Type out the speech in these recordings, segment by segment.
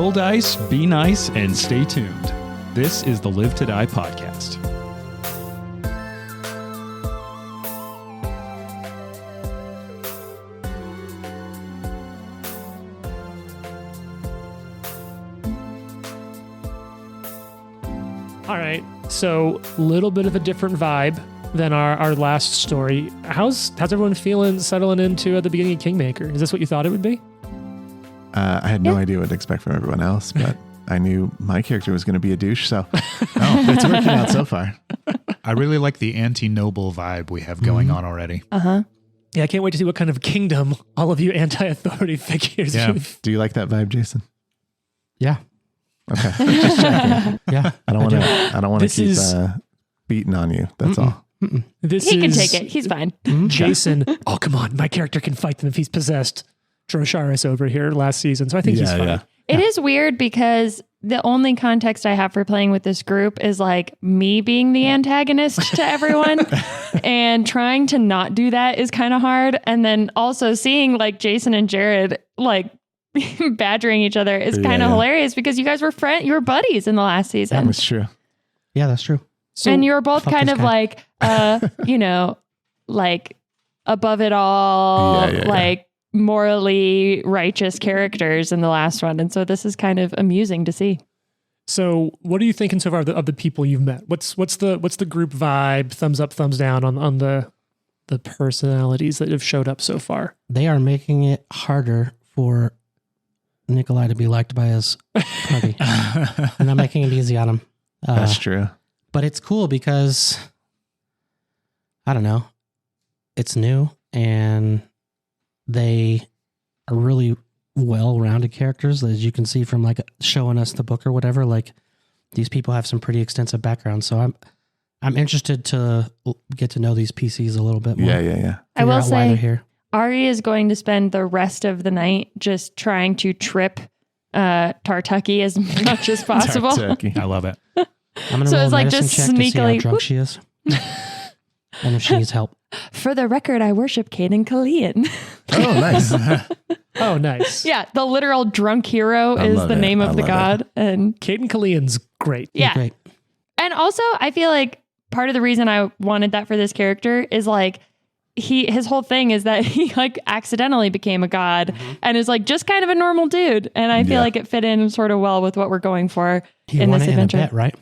Roll dice, be nice, and stay tuned. This is the Live to Die podcast. All right, so a little bit of a different vibe than our last story. How's everyone feeling settling into at the beginning of Kingmaker? Is this what you thought it would be? I had no idea what to expect from everyone else, but I knew my character was going to be a douche, so it's working out so far. I really like the anti-noble vibe we have going on already. Uh-huh. Yeah, I can't wait to see what kind of kingdom all of you anti-authority figures. Yeah. Do you like that vibe, Jason? Yeah. Okay. Just checking. Yeah. I don't want to keep beating on you. That's all. He can take it. He's fine. Jason. Oh, come on. My character can fight them if he's possessed. Drosharis over here last season, so I think he's fine. Yeah. It is weird because the only context I have for playing with this group is like me being the antagonist to everyone and trying to not do that is kind of hard. And then also seeing like Jason and Jared like badgering each other is kind of hilarious because you guys were you were buddies in the last season. That's true. Yeah, that's true. So, and you were both kind of like, like above it all, like morally righteous characters in the last one. And so this is kind of amusing to see. So what are you thinking so far of the people you've met? What's the group vibe? Thumbs up, thumbs down on the personalities that have showed up so far? They are making it harder for Nikolai to be liked by his party. And I'm making it easy on him. That's true. But it's cool because, I don't know, it's new and they are really well-rounded characters, as you can see from like showing us the book or whatever. Like these people have some pretty extensive backgrounds. So I'm interested to get to know these PCs a little bit more. Yeah. I will why they're say here. Ari is going to spend the rest of the night just trying to trip Tartucky as much as possible. I love it. I'm going to So roll it's a like medicine just check to see sneakily- how drunk she is. And if she needs help. For the record, I worship Caden Killian. Oh, nice. Oh, nice. Yeah, the literal drunk hero is the name of the god. And Caden Killian's great. yeah. Great. And also, I feel like part of the reason I wanted that for this character is like his whole thing is that he like accidentally became a god and is like just kind of a normal dude. And I feel like it fit in sort of well with what we're going for in this adventure. In a bet, right?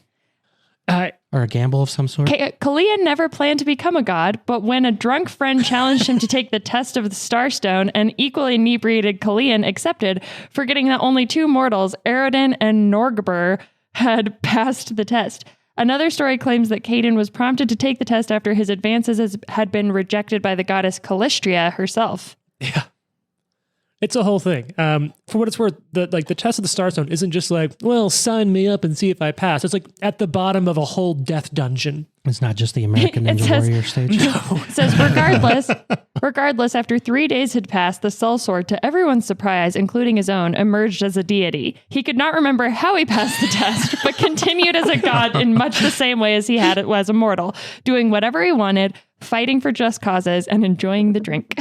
Or a gamble of some sort. Killian never planned to become a god, but when a drunk friend challenged him to take the test of the Starstone, an equally inebriated Killian accepted, forgetting that only two mortals, Aroden and Norgbur, had passed the test. Another story claims that Caden was prompted to take the test after his advances had been rejected by the goddess Calistria herself. Yeah. It's a whole thing. For what it's worth, the test of the Starstone isn't just like, well, sign me up and see if I pass. It's like at the bottom of a whole death dungeon. It's not just the American Ninja Warrior stage. No. It says, regardless, after 3 days had passed, the Soul Sword, to everyone's surprise, including his own, emerged as a deity. He could not remember how he passed the test, but continued as a god in much the same way as he had it as a mortal, doing whatever he wanted, fighting for just causes, and enjoying the drink.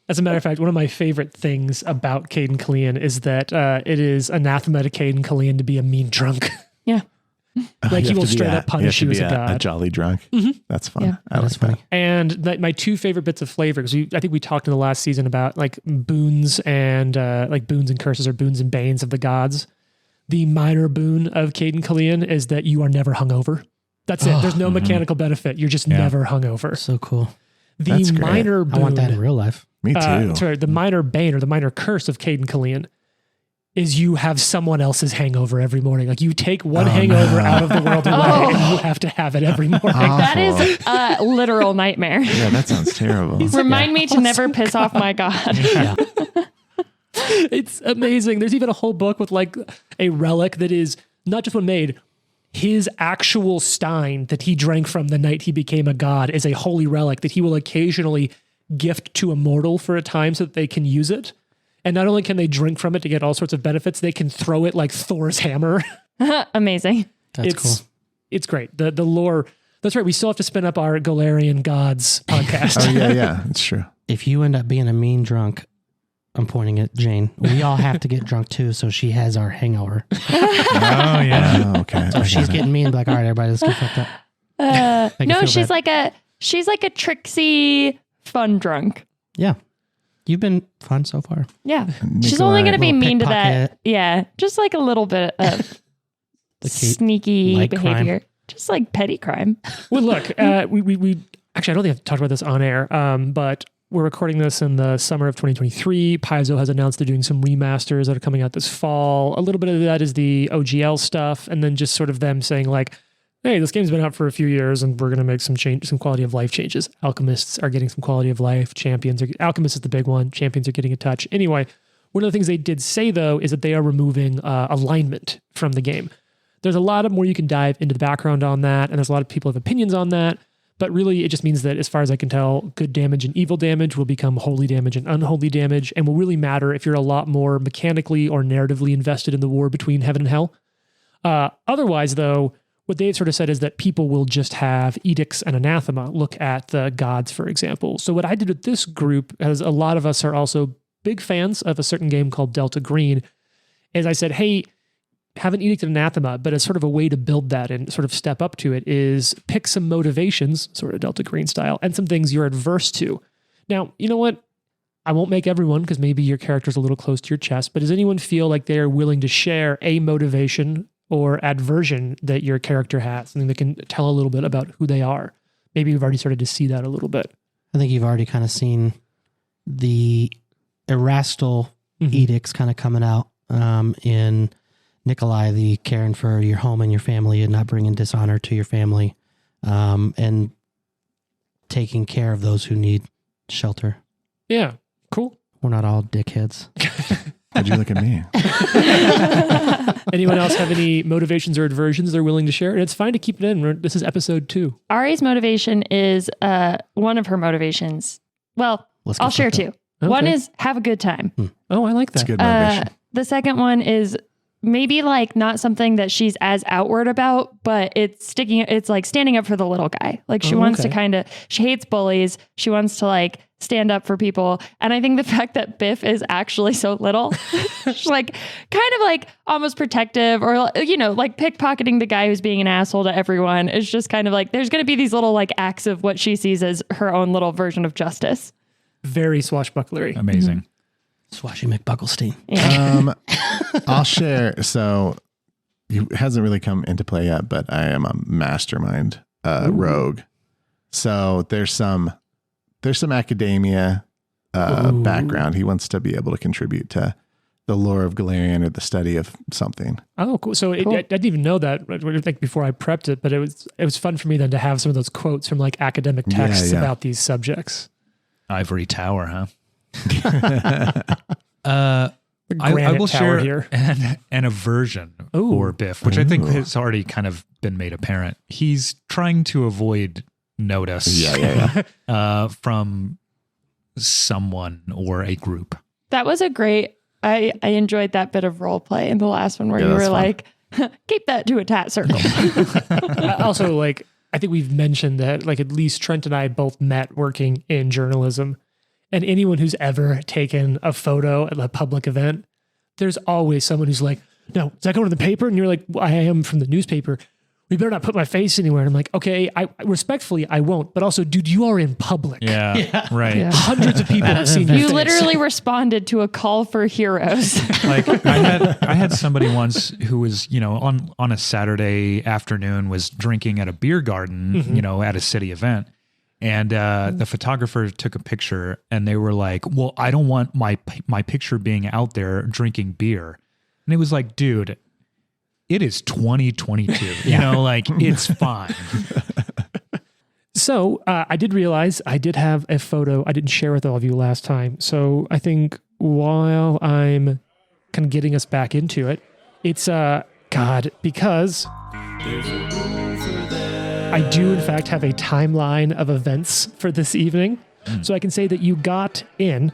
As a matter of fact, one of my favorite things about Caden Killian is that it is anathema to Caden Killian to be a mean drunk. Yeah. Like he will straight up punish you as a god. A jolly drunk. That's fun. Yeah. That's funny. And my two favorite bits of flavor, because I think we talked in the last season about like boons and like boons and curses or boons and banes of the gods. The minor boon of Caden Killian is that you are never hungover. That's it. There's no mechanical benefit. You're just never hungover. So cool. The minor boon. I want that in real life. Me too. Sorry, the minor bane or the minor curse of Caden Killian is you have someone else's hangover every morning. Like you take one hangover out of the world away and you have to have it every morning. That is a literal nightmare. Yeah, that sounds terrible. Remind me to never piss off my god. Yeah. It's amazing. There's even a whole book with like a relic that is not just one made. His actual stein that he drank from the night he became a god is a holy relic that he will occasionally gift to a mortal for a time so that they can use it. And not only can they drink from it to get all sorts of benefits, they can throw it like Thor's hammer. Amazing. That's cool. It's great. The lore. That's right. We still have to spin up our Galarian Gods podcast. Oh, yeah. It's true. If you end up being a mean drunk, I'm pointing at Jane. We all have to get drunk too, so she has our hangover. Oh yeah. Oh, okay. So if she's getting me and be like, all right, everybody, let's get fucked up. No, feel she's bad. like a tricksy fun drunk. Yeah. You've been fun so far. Yeah. She's only going to be Little mean to that. pickpocket. Yeah. Just like a little bit of The sneaky light behavior. Just like petty crime. Well, look, we actually, I don't think I've talked about this on air, but we're recording this in the summer of 2023. Paizo has announced they're doing some remasters that are coming out this fall. A little bit of that is the OGL stuff, and then just sort of them saying like, hey, this game's been out for a few years and we're going to make some quality of life changes. Alchemists are getting some quality of life. Alchemist is the big one. Champions are getting a touch. Anyway, one of the things they did say though is that they are removing alignment from the game. There's a lot more you can dive into the background on that, and there's a lot of people have opinions on that. But really, it just means that as far as I can tell, good damage and evil damage will become holy damage and unholy damage, and will really matter if you're a lot more mechanically or narratively invested in the war between heaven and hell. Otherwise, though, what they've sort of said is that people will just have edicts and anathema. Look at the gods, for example. So what I did with this group, as a lot of us are also big fans of a certain game called Delta Green, is I said, hey, have an edict and anathema, but as sort of a way to build that and sort of step up to it is pick some motivations, sort of Delta Green style, and some things you're adverse to. Now, you know what? I won't make everyone, because maybe your character's a little close to your chest, but does anyone feel like they're willing to share a motivation or aversion that your character has, something that can tell a little bit about who they are? Maybe you've already started to see that a little bit. I think you've already kind of seen the Erastal edicts kind of coming out in Nikolai, the caring for your home and your family and not bringing dishonor to your family, and taking care of those who need shelter. Yeah, cool. We're not all dickheads. Why'd you look at me? Anyone else have any motivations or aversions they're willing to share? And it's fine to keep it in. This is episode 2. Ari's motivation is one of her motivations. Well, Let's I'll get share fucked 2. up. One Okay. is have a good time. Oh, I like It's a that. good motivation. The second one is maybe like not something that she's as outward about, but it's like standing up for the little guy. Like she wants to she hates bullies. She wants to like stand up for people. And I think the fact that Biff is actually so little, she's like kind of like almost protective, or, you know, like pickpocketing the guy who's being an asshole to everyone. Is just kind of like, there's going to be these little like acts of what she sees as her own little version of justice. Very swashbucklery. Amazing. Swashy McBucklestein. I'll share. So it hasn't really come into play yet, but I am a mastermind rogue. So there's some academia background. He wants to be able to contribute to the lore of Galarian or the study of something. Oh, cool. So Cool. I didn't even know that like before I prepped it, but it was fun for me then to have some of those quotes from like academic texts Yeah. about these subjects. Ivory Tower, huh? The I granite will tower share here. an aversion Ooh. for Biff, which I think Ooh. has already kind of been made apparent. He's trying to avoid notice from someone or a group. That was a great, I enjoyed that bit of role play in the last one where Yeah, you were that's fun. like, keep that to a tat circle. Also, like, I think we've mentioned that like at least Trent and I both met working in journalism. And anyone who's ever taken a photo at a public event, there's always someone who's like, no, is that going to the paper? And you're like, well, I am from the newspaper. We better not put my face anywhere. And I'm like, okay, I respectfully, I won't. But also, dude, you are in public. Yeah, right. Yeah. Hundreds of people have seen your You face. literally responded to a call for heroes. Like I had somebody once who was, you know, on a Saturday afternoon was drinking at a beer garden, you know, at a city event. And the photographer took a picture and they were like, well, I don't want my picture being out there drinking beer. And it was like, dude, it is 2022, you know, like it's fine. So I did realize I did have a photo I didn't share with all of you last time. So I think while I'm kind of getting us back into it, it's because I do in fact have a timeline of events for this evening. So I can say that you got in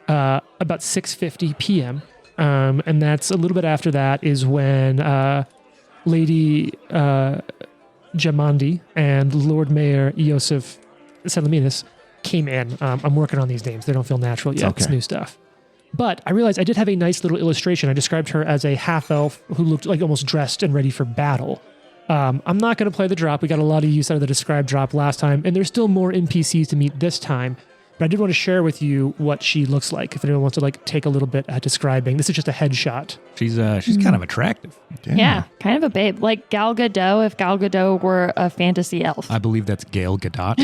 about 6:50 p.m. And that's a little bit after that is when Lady Jamandi and Lord Mayor Iosif Salaminas came in. I'm working on these names. They don't feel natural yet. It's okay. new stuff. But I realized I did have a nice little illustration. I described her as a half elf who looked like almost dressed and ready for battle. I'm not going to play the drop. We got a lot of use out of the described drop last time, and there's still more NPCs to meet this time. But I did want to share with you what she looks like. If anyone wants to like take a little bit at describing, this is just a headshot. She's kind of attractive. Yeah, kind of a babe. Like Gal Gadot, if Gal Gadot were a fantasy elf. I believe that's Gail Gadot.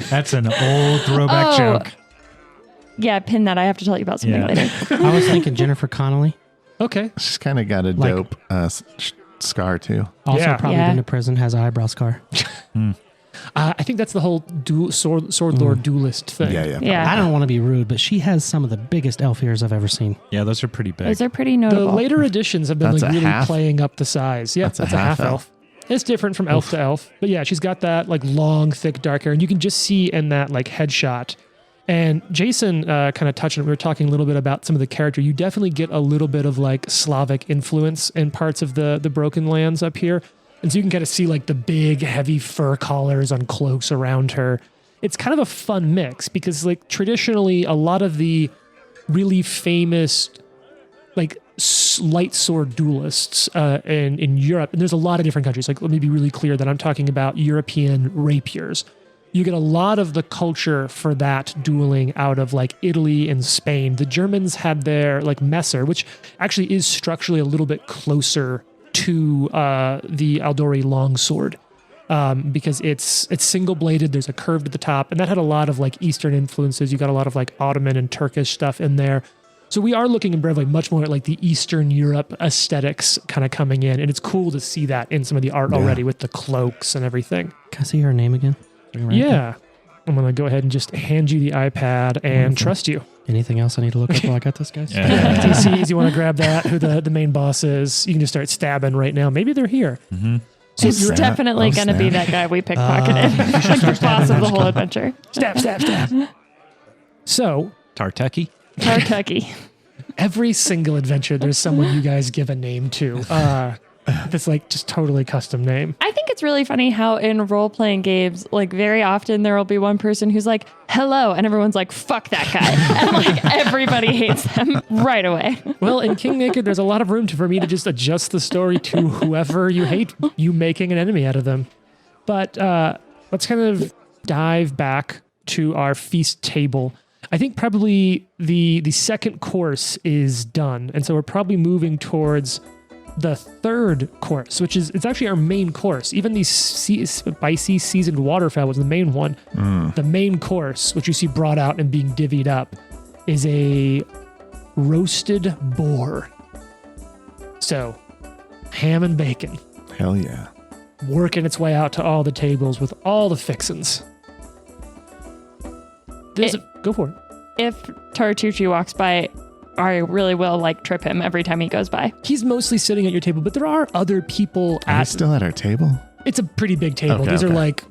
that's an old throwback joke. Yeah, pin that. I have to tell you about something later. I was thinking Jennifer Connelly. Okay. She's kind of got a Like- dope scar too. Also Yeah. probably been to prison, has an eyebrow scar. I think that's the whole sword lord duelist thing. Yeah. Yeah. I don't want to be rude, but she has some of the biggest elf ears I've ever seen. Yeah, those are pretty big. Those are pretty The notable. later editions have been That's like a really half? playing up the size. Yeah, That's a that's a half half elf. It's different from elf to elf. But yeah, she's got that like long, thick, dark hair. And you can just see in that like headshot. And Jason kind of touched on it. We were talking a little bit about some of the character. You definitely get a little bit of like Slavic influence in parts of the Broken Lands up here. And so you can kind of see like the big, heavy fur collars on cloaks around her. It's kind of a fun mix because like traditionally a lot of the really famous like light sword duelists in Europe, and there's a lot of different countries. Like, let me be really clear that I'm talking about European rapiers. You get a lot of the culture for that dueling out of like Italy and Spain. The Germans had their like Messer, which actually is structurally a little bit closer to the Aldori longsword because it's single bladed. There's a curved at the top, and that had a lot of like Eastern influences. You got a lot of like Ottoman and Turkish stuff in there. So we are looking in Breville much more at like the Eastern Europe aesthetics kind of coming in, and it's cool to see that in some of the art already with the cloaks and everything. Can I see her name again? Yeah. I'm going to go ahead and just hand you the iPad and trust you. Anything else I need to look up while I got this, guys? DCs, you want to grab that, who the main boss is. You can just start stabbing right now. Maybe they're here. Mm-hmm. So It's you're definitely going to be that guy we pickpocketed. Like the boss of the whole adventure. stab. So Tartucky. Tartucky. every single adventure, there's someone you guys give a name to. That's like just totally custom name. I think it's really funny how in role-playing games, like very often there will be one person who's like, hello, and everyone's like, fuck that guy. And like everybody hates them right away. Well, in King Naked, there's a lot of room for me to just adjust the story to whoever you hate, you making an enemy out of them. But let's kind of dive back to our feast table. I think probably the second course is done. And so we're probably moving towards the third course, which is, it's actually our main course. Even the spicy seasoned waterfowl was the main one. The main course, which you see brought out and being divvied up, is a roasted boar. So, ham and bacon, Hell yeah. working its way out to all the tables with all the fixins. Go for it. If Tartucci walks by, I really will like trip him every time he goes by. He's mostly sitting at your table, but there are other people Are we at. still at our table? It's a pretty big table. Okay, These are okay. like,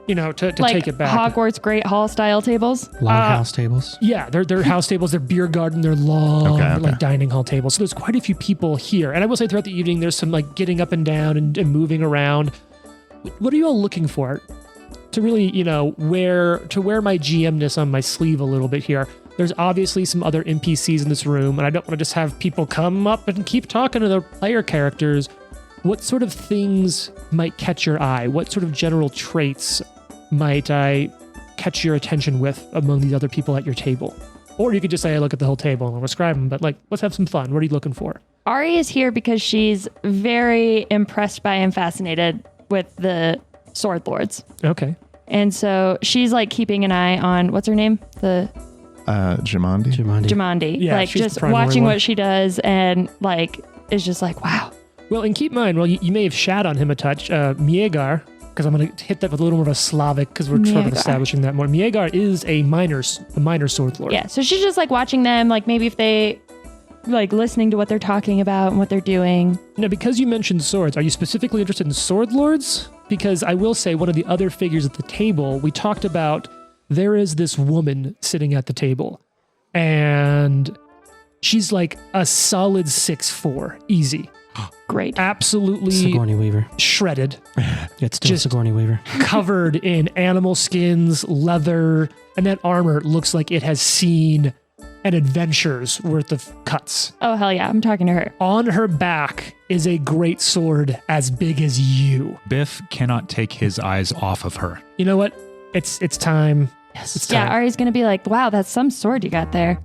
to Like take it back. Hogwarts Great Hall style tables. Longhouse tables. Yeah, they're house tables, they're beer garden, they're long, Okay. like dining hall tables. So there's quite a few people here. And I will say throughout the evening, there's some like getting up and down and moving around. What are you all looking for? To really, wear my GM-ness on my sleeve a little bit here. There's obviously some other NPCs in this room, and I don't want to just have people come up and keep talking to the player characters. What sort of things might catch your eye? What sort of general traits might I catch your attention with among these other people at your table? Or you could just say, I look at the whole table and I'll describe them, but like, let's have some fun. What are you looking for? Ari is here because she's very impressed by and fascinated with the sword lords. Okay. And so she's like keeping an eye on, what's her name? The Jumanji? Jamandi. Yeah, like she's the just primary watching one. what she does and like is just like, wow. Well, and keep in mind, you may have shat on him a touch. Miegar, because I'm going to hit that with a little more of a Slavic, because we're sort of Miegar. establishing that more. Miegar is a minor sword lord. Yeah. So she's just like watching them, like maybe if they like listening to what they're talking about and what they're doing. Now, because you mentioned swords, are you specifically interested in sword lords? Because I will say one of the other figures at the table, we talked about, there is this woman sitting at the table, and she's like a solid 6'4", easy. Great. Absolutely Sigourney Weaver. shredded, It's still Just- Sigourney Weaver. covered in animal skins, leather, and that armor looks like it has seen an adventure's worth of cuts. Oh, hell yeah. I'm talking to her. On her back is a great sword as big as you. Biff cannot take his eyes off of her. You know what? It's time. Yes. It's Yeah, time. Ari's going to be like, wow, that's some sword you got there.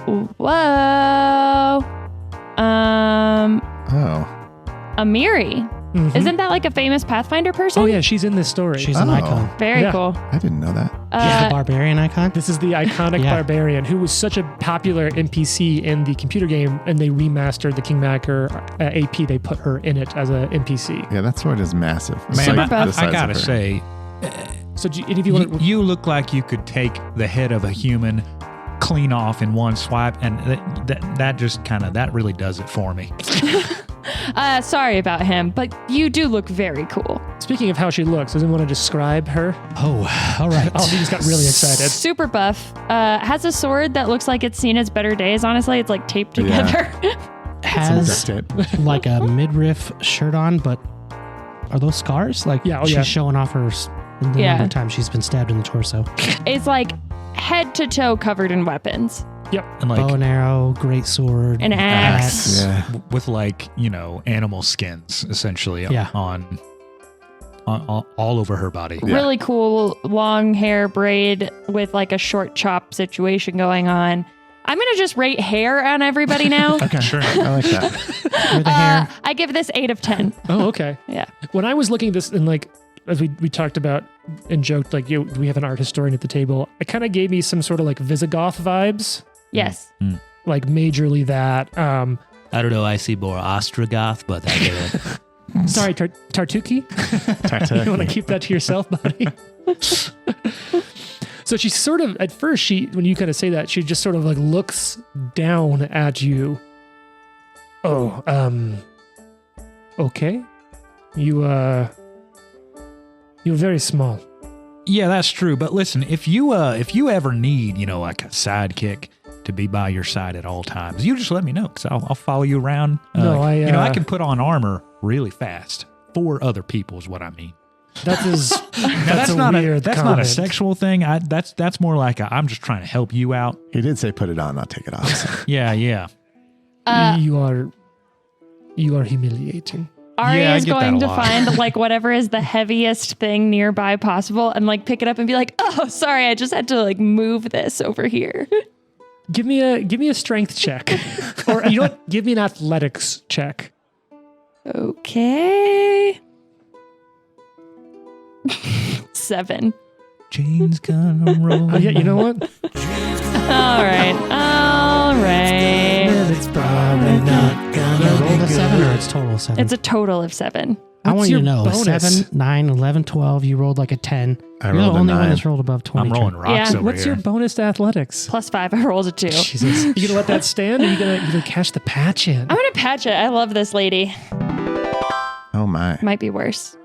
Whoa. Oh. Amiri. Mhm. Isn't that like a famous Pathfinder person? Oh yeah, she's in this story. She's an Oh. icon. Very Yeah. cool. I didn't know that. She's the barbarian icon. This is the iconic Yeah. barbarian who was such a popular NPC in the computer game, and they remastered the Kingmaker AP. They put her in it as a NPC. Yeah, that sword is massive. It's Man, like the I size gotta of her. say, So if you want to, you look like you could take the head of a human clean off in one swipe, and that just kind of, that really does it for me. Sorry about him, but you do look very cool. speaking of how she looks, does anyone want to describe her? Oh, all right. Oh, he just got really excited. Super buff. Has a sword that looks like it's seen its better days, honestly. It's like taped Yeah. together. Has Duct tape. like a midriff shirt on, but are those scars? Like Yeah, oh, she's yeah. showing off the Yeah. number of times she's been stabbed in the torso. It's like head to toe covered in weapons. And Bow like and arrow, great sword, An axe. Yeah. with like, animal skins essentially Yeah. on all over her body. Yeah. Really cool long hair braid with like a short chop situation going on. I'm going to just rate hair on everybody now. Okay. Sure. I like that. with the hair. I give this 8 of 10. Oh, okay. Yeah. When I was looking at this and like, as we talked about and joked, like, we have an art historian at the table, it kind of gave me some sort of like Visigoth vibes, Yes. like majorly that. I don't know. I see more Ostrogoth, but I get it. Sorry, Tartuki? You want to keep that to yourself, buddy? So she sort of, at first, when you kind of say that, she just sort of like looks down at you. Oh, okay. You're very small. Yeah, that's true. But listen, if you ever need, like a sidekick to be by your side at all times, you just let me know, because I'll follow you around. No, I can put on armor really fast for other people is what I mean. That is, Now, not a that's not a sexual thing. That's more like I'm just trying to help you out. He did say put it on, not take it off. So. Yeah. You are humiliating. Ari Yeah, I is get that going a to lot. find like whatever is the heaviest thing nearby possible and like pick it up and be like, oh, sorry, I just had to like move this over here. Give me a strength check, or you know what? Give me an athletics check. Okay. 7. Jane's gonna roll. Oh, yeah, you know what? All right. It's probably not gonna Roll the 7 or it's total 7? It's a total of 7. I What's want you to your know bonus? 7, 9, 11, 12. You rolled like a 10. I You're the rolled a only one 9. that's rolled above 20. I'm rolling rocks Yeah. over What's here. your bonus to athletics? +5. I rolled a 2. Jesus, you gonna let that stand, or you gonna cash the patch in? I'm going to patch it. I love this lady. Oh my. Might be worse.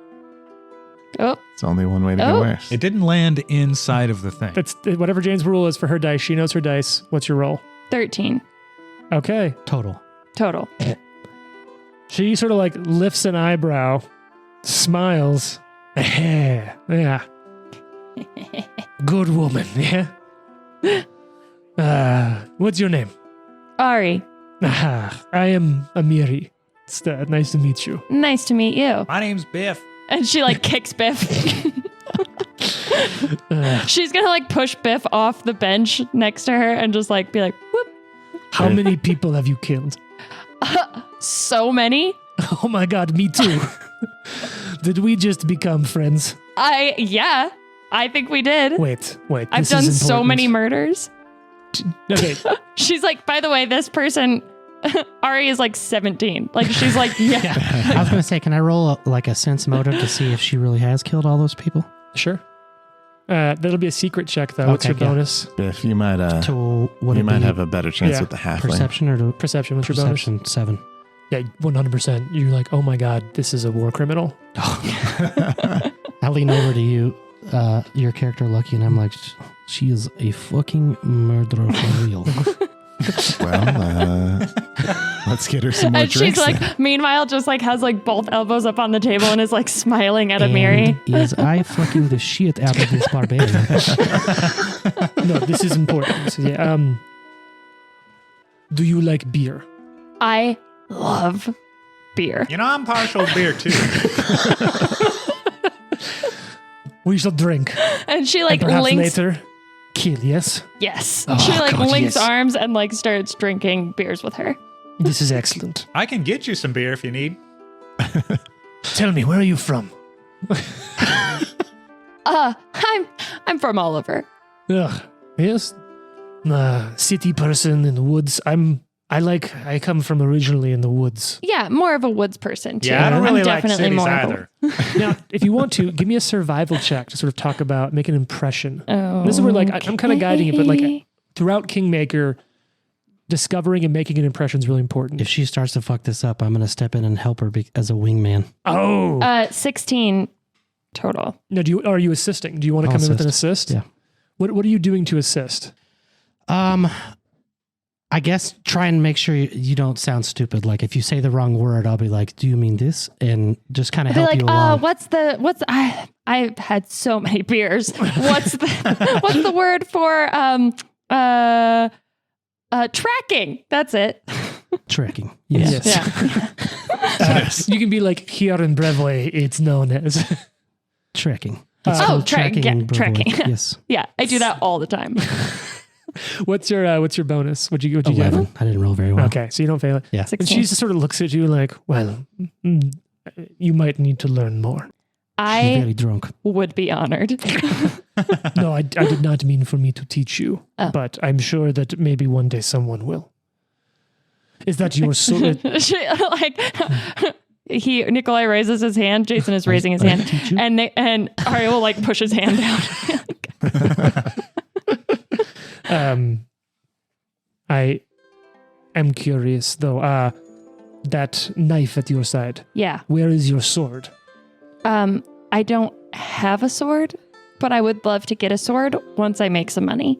Oh, It's only one way to Oh. get worse. It didn't land inside of the thing. That's whatever Jane's rule is for her dice. She knows her dice. What's your roll? 13 Okay. Total. total. She sort of like lifts an eyebrow, smiles. Yeah. Good woman, yeah? What's your name? Ari, I am Amiri. It's nice to meet you. nice to meet you. My name's Biff. And she like kicks Biff. She's gonna like push Biff off the bench next to her and just like be like, whoop. How many people have you killed? So many. Oh my god, me too. Did we just become friends? Yeah, I think we did. Wait. I've this done is so important. many murders. Okay, She's like, by the way, this person, Ari is like 17. Like, she's like, yeah. I was going to say, can I roll like a sense motive to see if she really has killed all those people? sure. That'll be a secret check though. What's Okay, your yeah. bonus? Biff, you might To what you might have a better chance Yeah. with the halfling. perception or to Perception. What's your bonus? perception 7. Yeah, 100%. You're like, oh my god, this is a war criminal. I lean over to you, your character Lucky, and I'm like, she is a fucking murderer for real. Well, let's get her some more And she's drinks. like, then. meanwhile, just like has like both elbows up on the table and is like smiling at Amiri. And is I fucking the shit out of this barbarian. No, this is important. This is- yeah, do you like beer? I love beer. You know, I'm partial to beer too. We shall drink. And she And like perhaps links. later, kill, yes? Yes. Oh, she like God, links yes. arms and like starts drinking beers with her. This is excellent. I can get you some beer if you need. Tell me, where are you from? I'm from Oliver. Ugh, yes? City person in the woods. I come from originally in the woods. Yeah, more of a woods person too. Yeah, I don't really I'm like definitely cities more of a- either. Now, if you want to, give me a survival check to sort of talk about, make an impression. This is where like I'm kind of guiding it, but like throughout Kingmaker, discovering and making an impression is really important. If she starts to fuck this up, I'm going to step in and help her as a wingman. Oh, 16 total. no, are you assisting? Do you want to I'll come in with an assist. assist? Yeah. What are you doing to assist? I guess try and make sure you don't sound stupid. Like if you say the wrong word, I'll be like, "Do you mean this?" And just kind of I'll be help like, you along. what's I've had so many beers. What's the word for tracking? That's it. Tracking. Yes. Yeah. You can be like, here in Brevway, it's known as. Tracking. Tracking. Yeah, in Broadway. tracking. Yes. Yeah, I do that all the time. What's your bonus? What'd you get? 11. I didn't roll very well. Okay, so you don't fail it. Yeah. And 16. she just sort of looks at you like, well, you might need to learn more. She's I very drunk. would be honored. No, I did not mean for me to teach you, Oh. but I'm sure that maybe one day someone will. Is that your sword? Nikolai raises his hand. Jason is raising his hand, and Ari will like push his hand down. I am curious though. That knife at your side. Yeah. Where is your sword? I don't have a sword, but I would love to get a sword once I make some money.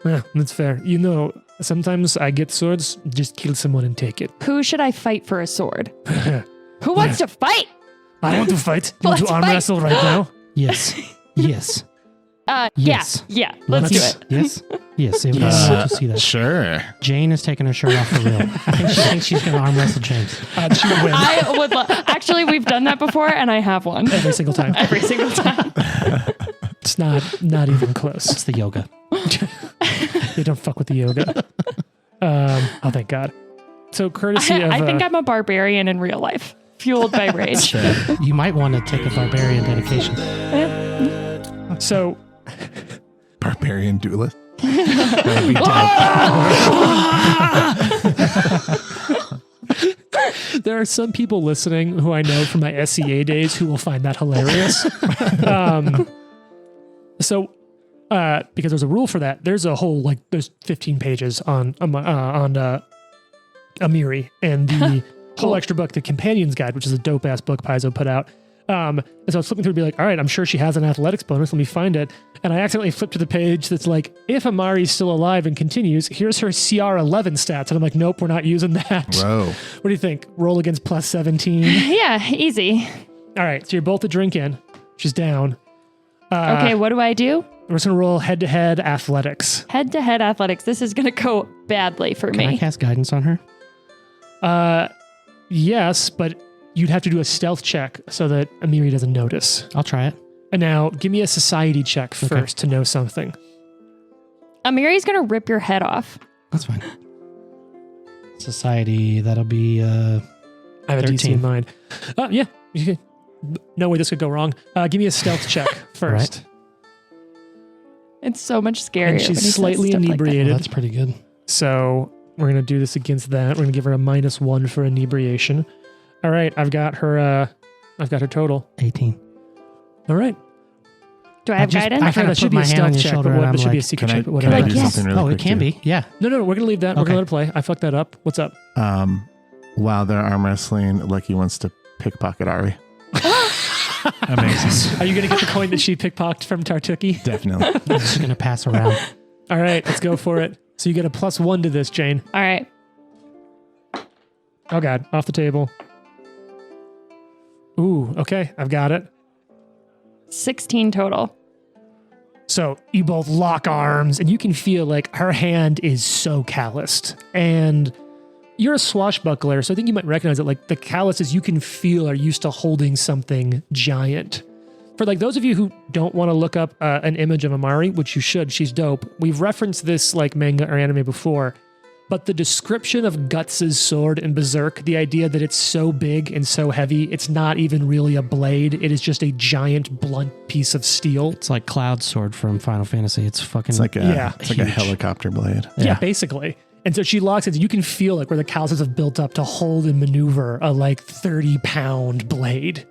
Yeah, that's fair. You know, sometimes I get swords, just kill someone and take it. Who should I fight for a sword? Who wants to fight? I want to fight. You want to Let's arm fight. wrestle right now? Yes. Yes. Yes. Yeah. Let's do it. Yes. Yes. It would like to see that. Sure. Jane is taking her shirt off for real. I think she thinks she's going to arm wrestle James. She would win I would actually, we've done that before, and I have one every single time. every single time. It's not even close. It's the yoga. They don't fuck with the yoga. Oh, thank God. So courtesy of... I think I'm a barbarian in real life, fueled by rage. You might want to take a barbarian dedication. So Barbarian duelist. there are some people listening who I know from my SCA days who will find that hilarious. Because there's a rule for that, there's a whole there's 15 pages on Amiri and the whole extra book, the Companion's Guide, which is a dope ass book Paizo put out. And so I was flipping through and be like, all right, I'm sure she has an athletics bonus. Let me find it. And I accidentally flipped to the page that's like, if Amari's still alive and continues, here's her CR11 stats. And I'm like, nope, we're not using that. Whoa. What do you think? Roll against plus 17. Yeah, easy. All right, so you're both a drink in. She's down. Okay, what do I do? We're just going to roll head-to-head athletics. Head-to-head athletics. This is going to go badly for Can I me. cast guidance on her? Yes, but you'd have to do a stealth check so that Amiri doesn't notice. I'll try it. And now, give me a society check first to know something. Amiri's going to rip your head off. That's fine. Society, that'll be I have a DC 13. in mind. Yeah. You can, no way this could go wrong. Give me a stealth check first. It's so much scarier. And she's when he says slightly stuff like that. inebriated. Well, that's pretty good. So we're going to do this against that. We're going to give her a -1 for inebriation. All right. I've got her total. 18. All right. Do I have guidance? I kind that of should put be my a hand on stealth your check, shoulder but and what, I'm it should be a like, secret Can I, check, but can whatever. I do Yes. something really oh, quick it can too? be. Yeah. No, we're going to leave that. We're Okay. going to let it play. I fucked that up. What's up? While they're arm wrestling, Lucky wants to pickpocket Ari. Amazing. Are you going to get the coin that she pickpocketed from Tartuki? Definitely. I'm just going to pass around. All right, let's go for it. So you get a +1 to this, Jane. All right. Oh, God. Off the table. Ooh, okay. I've got it. 16 total. So you both lock arms, and you can feel like her hand is so calloused. And you're a swashbuckler, so I think you might recognize it. Like the calluses you can feel are used to holding something giant. For like those of you who don't want to look up an image of Amari, which you should, she's dope. We've referenced this like manga or anime before. But the description of Guts' sword in Berserk, the idea that it's so big and so heavy, it's not even really a blade. It is just a giant blunt piece of steel. It's like Cloud's sword from Final Fantasy. It's fucking It's like a huge. helicopter blade. Yeah, basically. And so she locks it. You can feel like where the calluses have built up to hold and maneuver a like 30-pound blade.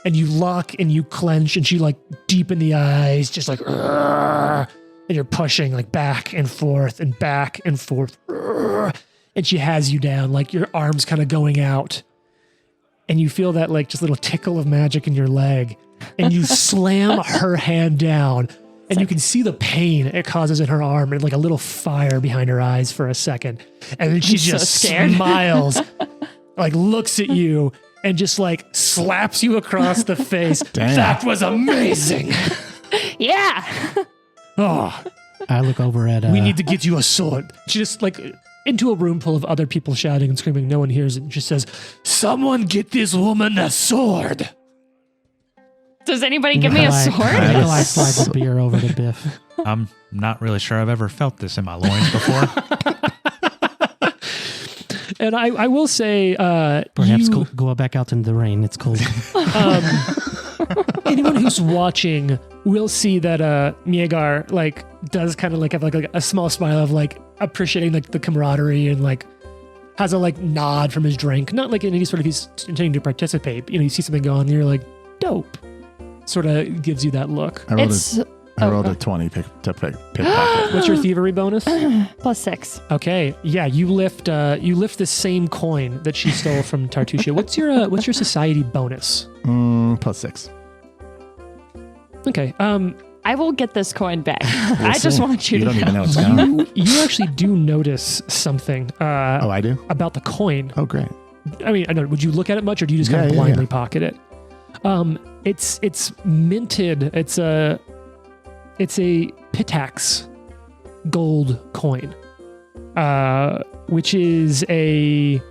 And you lock and you clench, and she like deep in the eyes, just like, "Urgh," and you're pushing like back and forth and back and forth. "Urgh," and she has you down, like your arms kind of going out. And you feel that like just little tickle of magic in your leg. And you slam her hand down. And you can see the pain it causes in her arm and like a little fire behind her eyes for a second. And then she just smiles, like looks at you and just like slaps you across the face. Damn. That was amazing. Yeah. Oh, I look over at we need to get you a sword. She just like into a room full of other people shouting and screaming. No one hears it. And she says, someone get this woman a sword. Does anybody give me a sword? Nikolai slides a beer over to Biff. I'm not really sure I've ever felt this in my loins before. And I will say, Perhaps you, go back out into the rain. It's cold. anyone who's watching will see that Miegar like does kind of like have like a small smile of like appreciating like the camaraderie and like has a like nod from his drink. Not like in any sort of he's intending to participate. But, you know, you see something go on and you're like, dope. Sort of gives you that look. I rolled a 20 pickpocket. What's your thievery bonus? +6. Okay, yeah, you lift the same coin that she stole from Tartushia. What's your society bonus? +6. Okay, I will get this coin back. I just want you to don't know. even know it's gone. you actually do notice something. Oh, I do? About the coin. Oh, great. I mean, I know. Would you look at it much, or do you just kind of blindly pocket it? It's minted. It's a Pitax gold coin, which is it's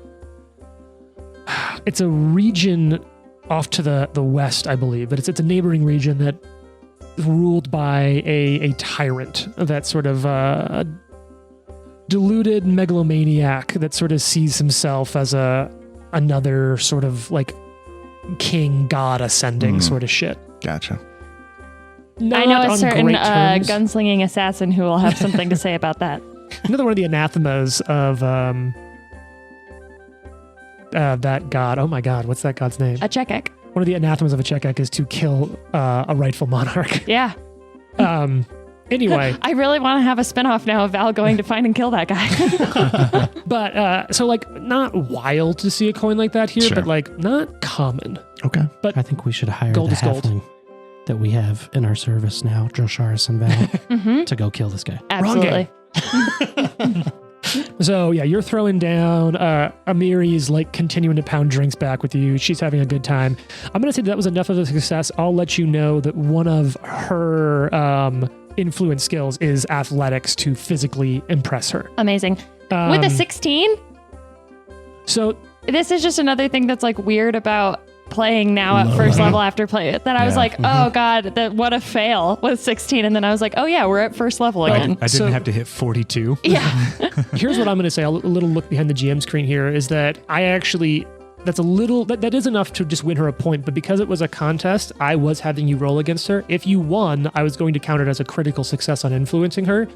a region off to the west, I believe, but it's a neighboring region that is ruled by a tyrant, that sort of deluded megalomaniac that sort of sees himself as another sort of like king god ascending sort of shit. Gotcha. Not I know a on certain great terms. gunslinging assassin who will have something to say about that. Another one of the anathemas of that god. Oh my god, what's that god's name? A Chekek. One of the anathemas of a Chekek is to kill a rightful monarch. Yeah. Anyway. I really want to have a spinoff now of Val going to find and kill that guy. But, so like, not wild to see a coin like that here, Sure. but like, not common. Okay. But I think we should hire Gold the is gold. halfling that we have in our service now, Drosharis and Val, to go kill this guy. Absolutely. So yeah, you're throwing down. Amiri is like continuing to pound drinks back with you. She's having a good time. I'm gonna say that was enough of a success. I'll let you know that one of her influence skills is athletics to physically impress her. Amazing. With a 16? So This is just another thing that's like weird about playing now at first level after play it. That I was like, oh god, what a fail with 16. And then I was like, oh yeah, we're at first level again. I didn't have to hit 42. Yeah. here's what I'm going to say. A little look behind the GM screen here is that I actually, that is enough to just win her a point. But because it was a contest, I was having you roll against her. If you won, I was going to count it as a critical success on influencing her.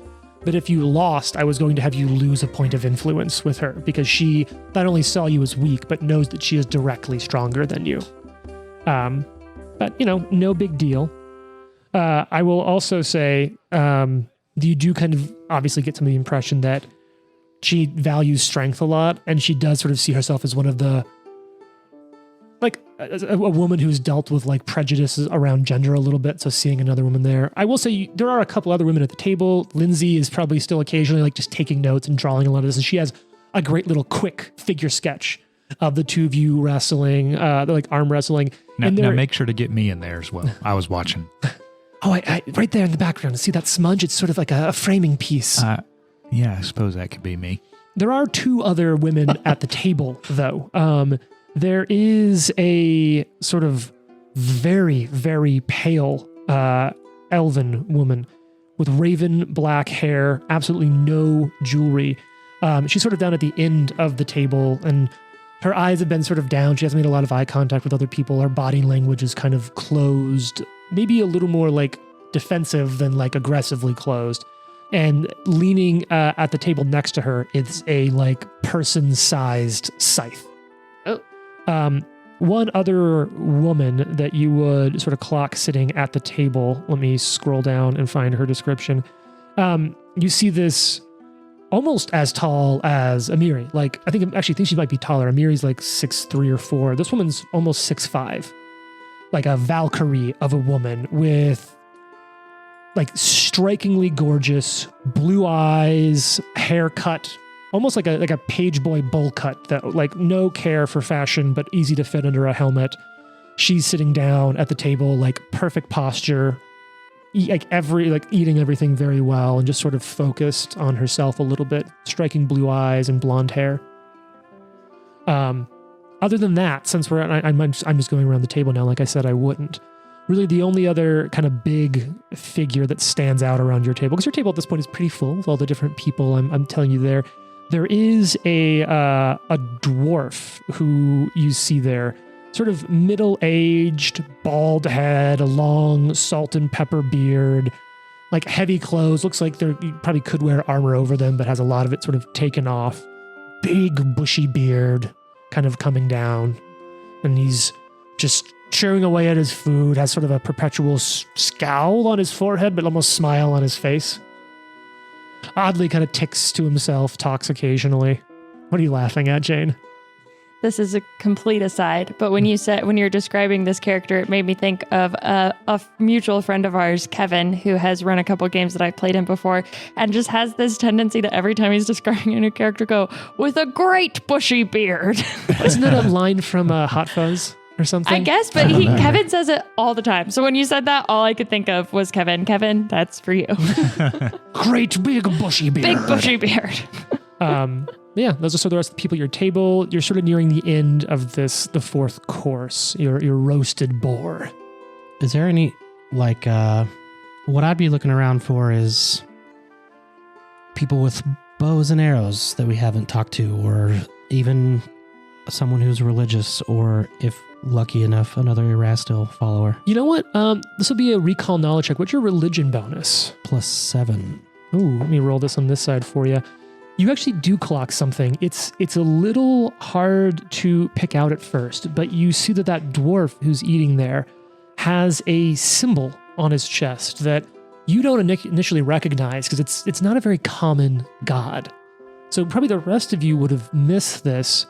But if you lost, I was going to have you lose a point of influence with her because she not only saw you as weak, but knows that she is directly stronger than you. But, you know, no big deal. I will also say, you do kind of obviously get some of the impression that she values strength a lot, and she does sort of see herself as one of the, like, a woman who's dealt with, like, prejudices around gender a little bit, so seeing another woman there. I will say there are a couple other women at the table. Lindsay is probably still occasionally, like, just taking notes and drawing a lot of this, and she has a great little quick figure sketch of the two of you wrestling, like, arm wrestling. Now make sure to get me in there as well. I was watching. Oh, I right there in the background. See that smudge? It's sort of like a framing piece. Yeah, I suppose that could be me. There are two other women at the table, though. There is a sort of very, very pale elven woman with raven black hair, absolutely no jewelry. She's sort of down at the end of the table, and her eyes have been sort of down. She hasn't made a lot of eye contact with other people. Her body language is kind of closed, maybe a little more like defensive than like aggressively closed. And leaning at the table next to her is a like person-sized scythe. One other woman that you would sort of clock sitting at the table. Let me scroll down and find her description. You see this almost as tall as Amiri. Like, I think she might be taller. Amiri's like 6'3" or 4". This woman's almost 6'5". Like a Valkyrie of a woman with like strikingly gorgeous blue eyes, haircut, almost like a page boy bowl cut, that like no care for fashion, but easy to fit under a helmet. She's sitting down at the table, like perfect posture, eating everything very well, and just sort of focused on herself a little bit, striking blue eyes and blonde hair. Other than that, since I'm just going around the table now, like I said, I wouldn't. Really, the only other kind of big figure that stands out around your table, because your table at this point is pretty full with all the different people I'm telling you there. There is a dwarf who you see there, sort of middle-aged, bald head, a long salt and pepper beard, like heavy clothes. Looks like you probably could wear armor over them, but has a lot of it sort of taken off. Big bushy beard, kind of coming down, and he's just chewing away at his food, has sort of a perpetual scowl on his forehead, but almost smile on his face. Oddly kind of ticks to himself, talks occasionally. What are you laughing at, Jane? This is a complete aside, but when you're describing this character, it made me think of a mutual friend of ours, Kevin, who has run a couple games that I've played in before, and just has this tendency to every time he's describing a new character go, with a great bushy beard. Isn't that a line from Hot Fuzz or something? I guess, but Kevin says it all the time. So when you said that, all I could think of was Kevin. Kevin, that's for you. Great big bushy beard. Big bushy beard. Yeah, those are sort of the rest of the people at your table. You're sort of nearing the end of the fourth course, your roasted boar. Is there any, like, what I'd be looking around for is people with bows and arrows that we haven't talked to, or even someone who's religious, or if lucky enough, another Erastil follower. You know what? This will be a recall knowledge check. What's your religion bonus? +7. Ooh, let me roll this on this side for you. You actually do clock something. It's a little hard to pick out at first, but you see that dwarf who's eating there has a symbol on his chest that you don't initially recognize because it's not a very common god. So probably the rest of you would have missed this,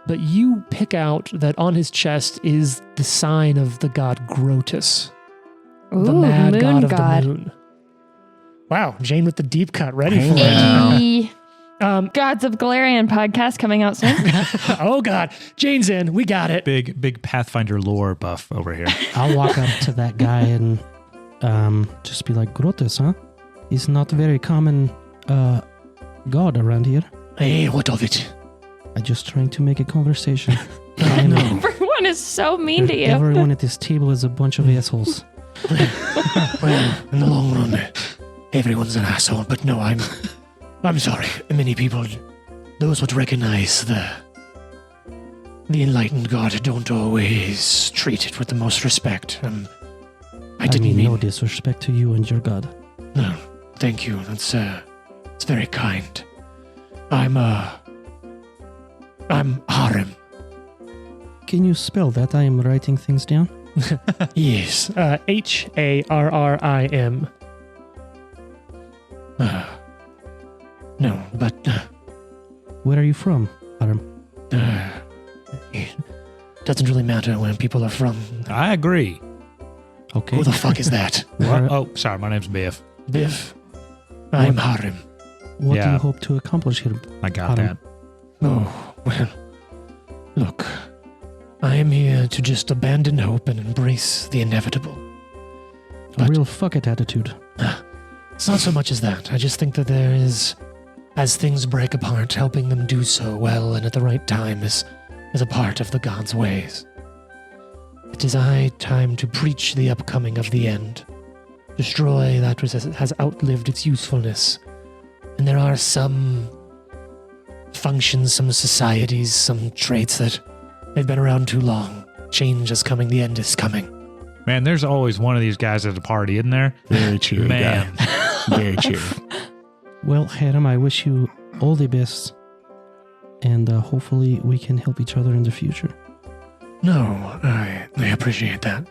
but you pick out that on his chest is the sign of the god Grotus, the mad moon god of god. the moon. Wow, Jane with the deep cut ready for it. Hey. Gods of Galarian podcast coming out soon. Oh God, Jane's in. We got it. Big Pathfinder lore buff over here. I'll walk up to that guy and just be like, Grotus, huh? He's not a very common god around here. Hey, what of it? I'm just trying to make a conversation. I know. Everyone is so mean to you. Everyone at this table is a bunch of assholes. Well, in the long run, everyone's an asshole. But no, I'm sorry. Many people, those would recognize the enlightened god, don't always treat it with the most respect. I didn't mean no disrespect to you and your god. No, thank you. It's very kind. I'm Harem. Can you spell that? I am writing things down. Yes, Harrim. No, but Where are you from, Aram? it doesn't really matter where people are from. I agree. Okay. Who the fuck is that? What? Oh, sorry, my name's Biff. Biff. I'm Harem. What do Yeah. you hope to accomplish here? I got that. Oh, well, look, I am here to just abandon hope and embrace the inevitable. A real fuck it attitude. It's not so much as that. I just think that there is, as things break apart, helping them do so well and at the right time is a part of the God's ways. It is high time to preach the upcoming of the end. Destroy that which has outlived its usefulness. And there are some functions, some societies, some traits that they've been around too long. Change is coming, the end is coming. Man, there's always one of these guys at the party, isn't there? Very cheery Man. guy. Very cheery. Well, Harem, I wish you all the best. And hopefully we can help each other in the future. No, I appreciate that.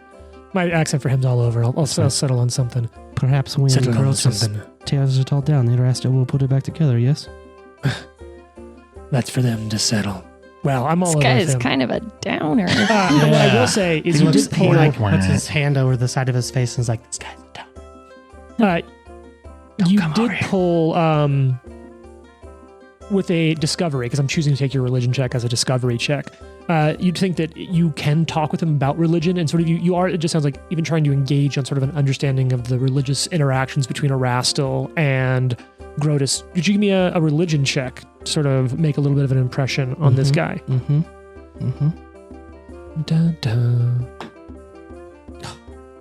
My accent for him's all over. I'll settle on something. Perhaps when Settle on Croesus something. tears it all down, Erasto will put it back together, yes? That's for them to settle. Well, I'm all This over guy with is him. kind of a downer. What I will say is you did pull puts his hand over the side of his face and is like, this guy's a dumb. you come did over here. pull with a discovery, because I'm choosing to take your religion check as a discovery check. You'd think that you can talk with him about religion, and sort of you are, it just sounds like, even trying to engage on sort of an understanding of the religious interactions between Erastil and Grotus. Could you give me a religion check to sort of make a little bit of an impression on this guy? Dun, dun.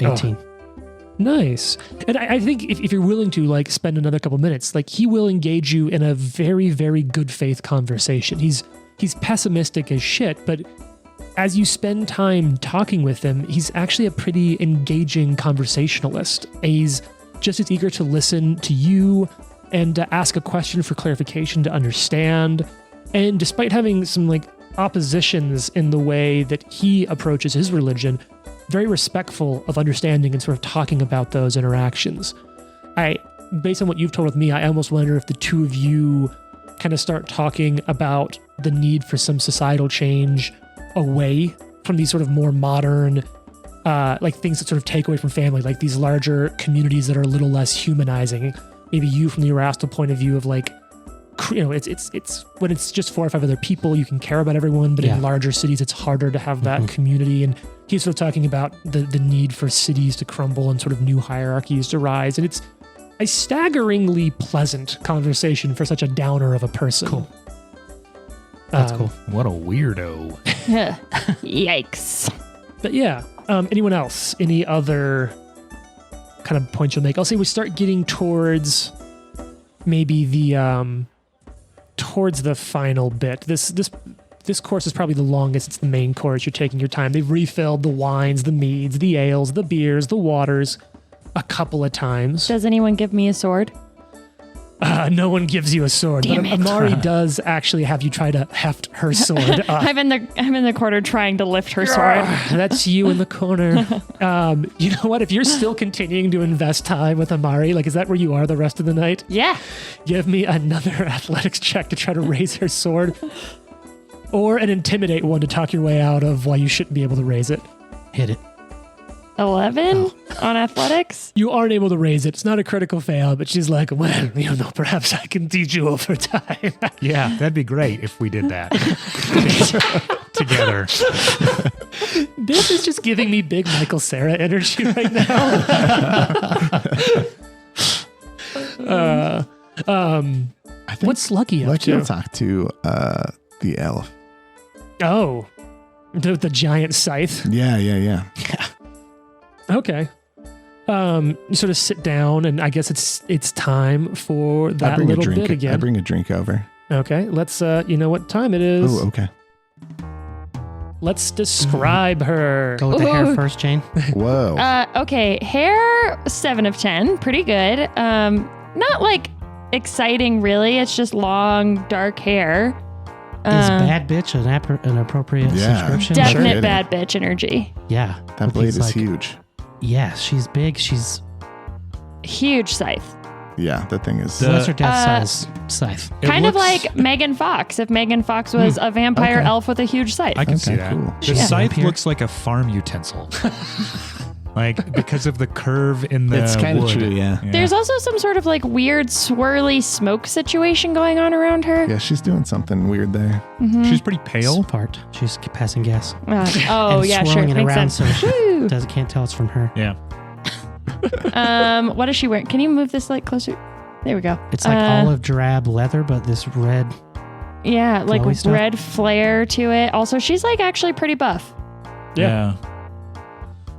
18. Nice. And I think if you're willing to like spend another couple minutes, like he will engage you in a very, very good faith conversation. He's pessimistic as shit, but as you spend time talking with him, he's actually a pretty engaging conversationalist. He's just as eager to listen to you and to ask a question for clarification, to understand. And despite having some like oppositions in the way that he approaches his religion, very respectful of understanding and sort of talking about those interactions. Based on what you've told with me, I almost wonder if the two of you kind of start talking about the need for some societal change away from these sort of more modern, like things that sort of take away from family, like these larger communities that are a little less humanizing. Maybe you from the Erastil point of view of like, you know, it's when it's just 4 or 5 other people, you can care about everyone, but in larger cities, it's harder to have that community. And he's sort of talking about the need for cities to crumble and sort of new hierarchies to rise. And it's a staggeringly pleasant conversation for such a downer of a person. Cool. That's cool. What a weirdo. Yikes. But yeah, anyone else? Any other kind of points you'll make? I'll say we start getting towards maybe the towards the final bit. This course is probably the longest. It's the main course. You're taking your time. They've refilled the wines, the meads, the ales, the beers, the waters a couple of times. Does anyone give me a sword? No one gives you a sword. Damn but it. Amari does actually have you try to heft her sword up. I'm in the corner trying to lift her sword. That's you in the corner. You know what? If you're still continuing to invest time with Amari, like, is that where you are the rest of the night? Yeah. Give me another athletics check to try to raise her sword. Or an intimidate one to talk your way out of why you shouldn't be able to raise it. Hit it. 11 on athletics. You aren't able to raise it. It's not a critical fail, but she's like, well, you know, perhaps I can teach you over time. Yeah, that'd be great if we did that together. This is just giving me big Michael Cera energy right now. I think What's Lucky up Lucky to? will talk to the elf. Oh, the giant scythe. Yeah. Okay. You sort of sit down, and I guess it's time for I that bring little a drink. bit again. I bring a drink over. Okay, let's. You know what time it is? Oh, okay. Let's describe her. Go with the hair Ooh. first, Jane. Whoa. Okay, hair 7 of 10, pretty good. Not like exciting really. It's just long dark hair. Is bad bitch an appropriate Yeah. subscription? Def- Definite Sure. bad bitch energy. Yeah. that with blade these, is like- huge. Yeah, she's big. She's Huge scythe. Yeah, that thing is. what's her dad's size scythe? It Kind of looks- like Megan Fox. If Megan Fox was a vampire Okay. elf with a huge scythe. I can Okay, see that. cool. The Yeah. scythe Vampire. looks like a farm utensil. Like, because of the curve in the It's kind of wood. true, yeah. There's also some sort of like weird swirly smoke situation going on around her. Yeah, she's doing something weird there. She's pretty pale. Part. She's passing gas. Oh and yeah, sure. swirling it Makes around sense. so Woo. she can't tell it's from her. Yeah. What is she wearing? Can you move this like closer? There we go. It's like olive drab leather, but this red. Yeah, like flowy stuff. red flare to it. Also, she's like actually pretty buff. Yeah.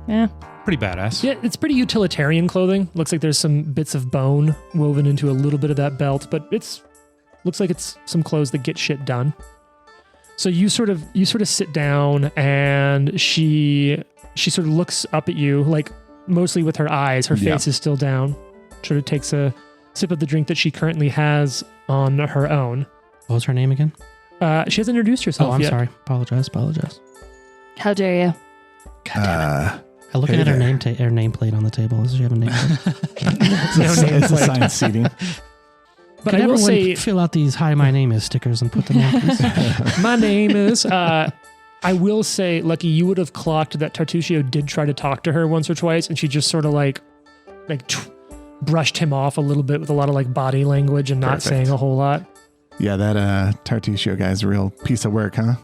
Yeah. Pretty badass. Yeah, it's pretty utilitarian clothing. Looks like there's some bits of bone woven into a little bit of that belt, but looks like it's some clothes that get shit done. So you sort of sit down, and she sort of looks up at you, like mostly with her eyes. Her face is still down. Sort of takes a sip of the drink that she currently has on her own. What was her name again? She hasn't introduced herself Oh, I'm yet. sorry. Apologize. How dare you? I'm looking Hey at her there. her nameplate on the table. Does she have a name? It's a science seating. But Could I will everyone say, fill out these "Hi, my name is" stickers and put them on, please? my name is. I will say, Lucky, you would have clocked that Tartusio did try to talk to her once or twice, and she just sort of brushed him off a little bit with a lot of like body language and not Perfect. saying a whole lot. Yeah, that Tartusio guy's a real piece of work, huh?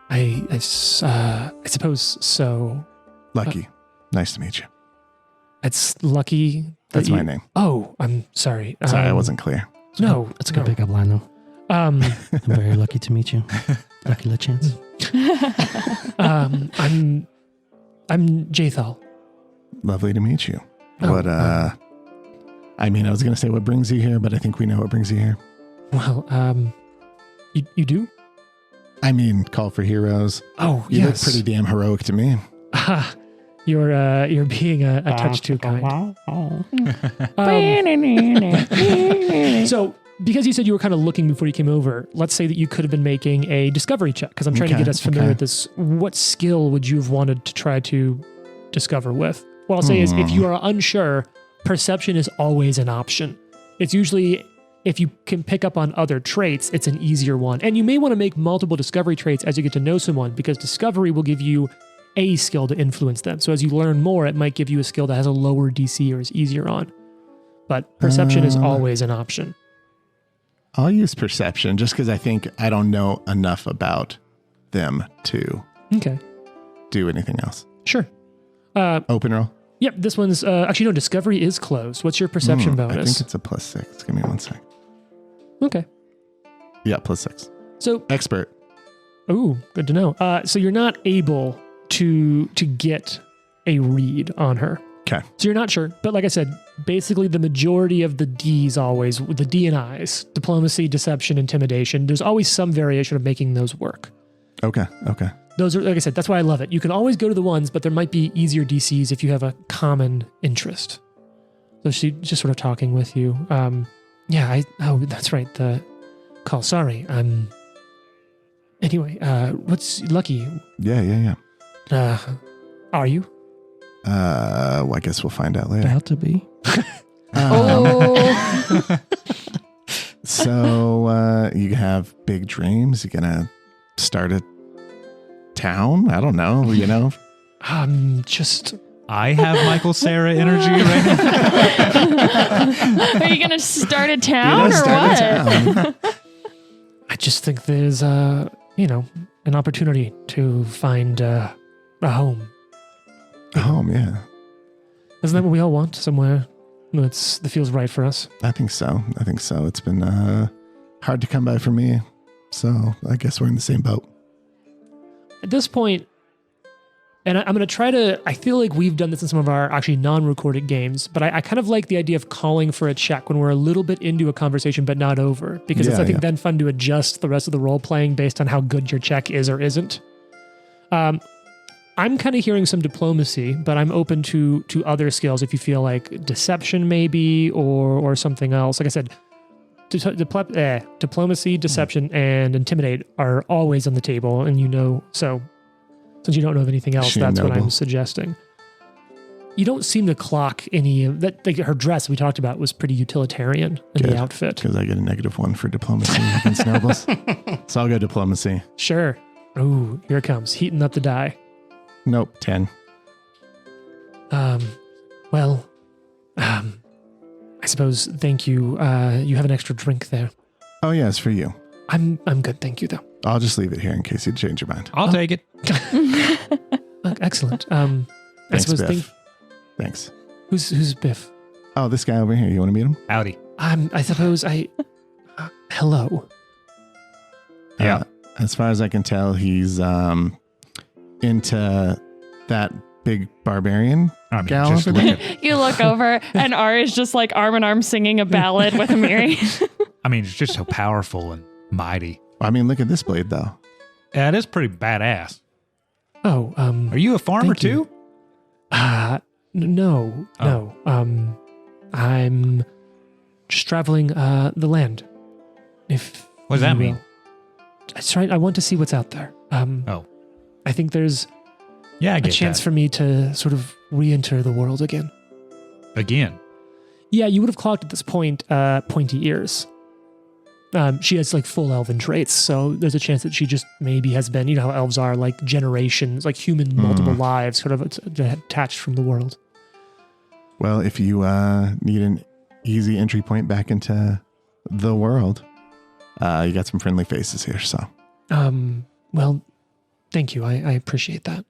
I suppose so. Lucky. Nice to meet you. It's Lucky. That's my you- name. Oh, I'm sorry. Sorry, I wasn't clear. No, That's a good no. pickup line, though. I'm very lucky to meet you. Lucky La Chance. I'm Jathal. Lovely to meet you. Oh, What, I mean, I was going to say what brings you here, but I think we know what brings you here. Well, you do? I mean, call for heroes. Oh, You yes. look pretty damn heroic to me. Ah, you're being a touch too kind. So, because you said you were kind of looking before you came over, let's say that you could have been making a discovery check, because I'm trying to Okay, get us familiar okay. with this. What skill would you have wanted to try to discover with? What I'll say is, if you are unsure, perception is always an option. It's usually, if you can pick up on other traits, it's an easier one. And you may want to make multiple discovery traits as you get to know someone, because discovery will give you a skill to influence them. So as you learn more, it might give you a skill that has a lower DC or is easier on. But perception is always an option. I'll use perception just because I think I don't know enough about them to Okay, do anything else. sure. Open roll. Yep, this one's actually no. Discovery is closed. What's your perception I think bonus? it's a +6. Give me 1 sec. Okay, Yeah, +6. so Expert. ooh, good to know. So you're not able to get a read on her. Okay. So you're not sure, but like I said, basically the majority of the D's always, the D and I's, diplomacy, deception, intimidation, there's always some variation of making those work. Okay. Those are, like I said, that's why I love it. You can always go to the ones, but there might be easier DCs if you have a common interest. So she's just sort of talking with you. That's right, the call. Sorry. Anyway, what's Lucky? Yeah. Are you? Well, I guess we'll find out later. About to be. Oh. So you have big dreams. You're gonna start a town. I don't know. Just I have Michael Sarah energy right now. Are you going to start a town or Start what? a town. I just think there's an opportunity to find a home. Home, yeah. Isn't that what we all want? Somewhere that feels right for us. I think so. It's been hard to come by for me. So I guess we're in the same boat. At this point, and I'm going to try to, I feel like we've done this in some of our actually non-recorded games, but I kind of like the idea of calling for a check when we're a little bit into a conversation but not over, because it's, Yeah, I think, yeah. then fun to adjust the rest of the role playing based on how good your check is or isn't. I'm kind of hearing some diplomacy, but I'm open to other skills if you feel like deception maybe or something else. Like I said, diplomacy, deception, and intimidate are always on the table, and so since you don't know of anything else, She that's what I'm noble. suggesting. You don't seem to clock any of that. Like her dress we talked about was pretty utilitarian in Good. the outfit. Because I get a -1 for diplomacy against nobles. So I'll go diplomacy. Sure. Ooh, here it comes, heating up the die. Nope, 10. I suppose. Thank you. You have an extra drink there. Oh yeah, it's for you. I'm good, thank you though. I'll just leave it here in case you change your mind. I'll take it. Excellent. I Thanks, suppose Biff. Thanks. Who's Biff? Oh, this guy over here. You want to meet him? Howdy. I suppose hello. Yeah. As far as I can tell, he's into that big barbarian I mean, gal just over look there. at, You look over, and R is just like arm in arm singing a ballad with Amiri. I mean, it's just so powerful and mighty. I mean, look at this blade, though. Yeah, it is pretty badass. Oh, Are you a farmer Thank you. too? No. I'm just traveling the land. If What does that you mean? will. That's right. I want to see what's out there. Oh. I think there's Yeah, I a get chance that. for me to sort of re-enter the world again. Again. Yeah, you would have clocked at this point pointy ears. She has like full elven traits, so there's a chance that she just maybe has been, you know how elves are, like generations, like human multiple lives, sort of attached from the world. Well, if you need an easy entry point back into the world, you got some friendly faces here. So, Well, thank you. I appreciate that.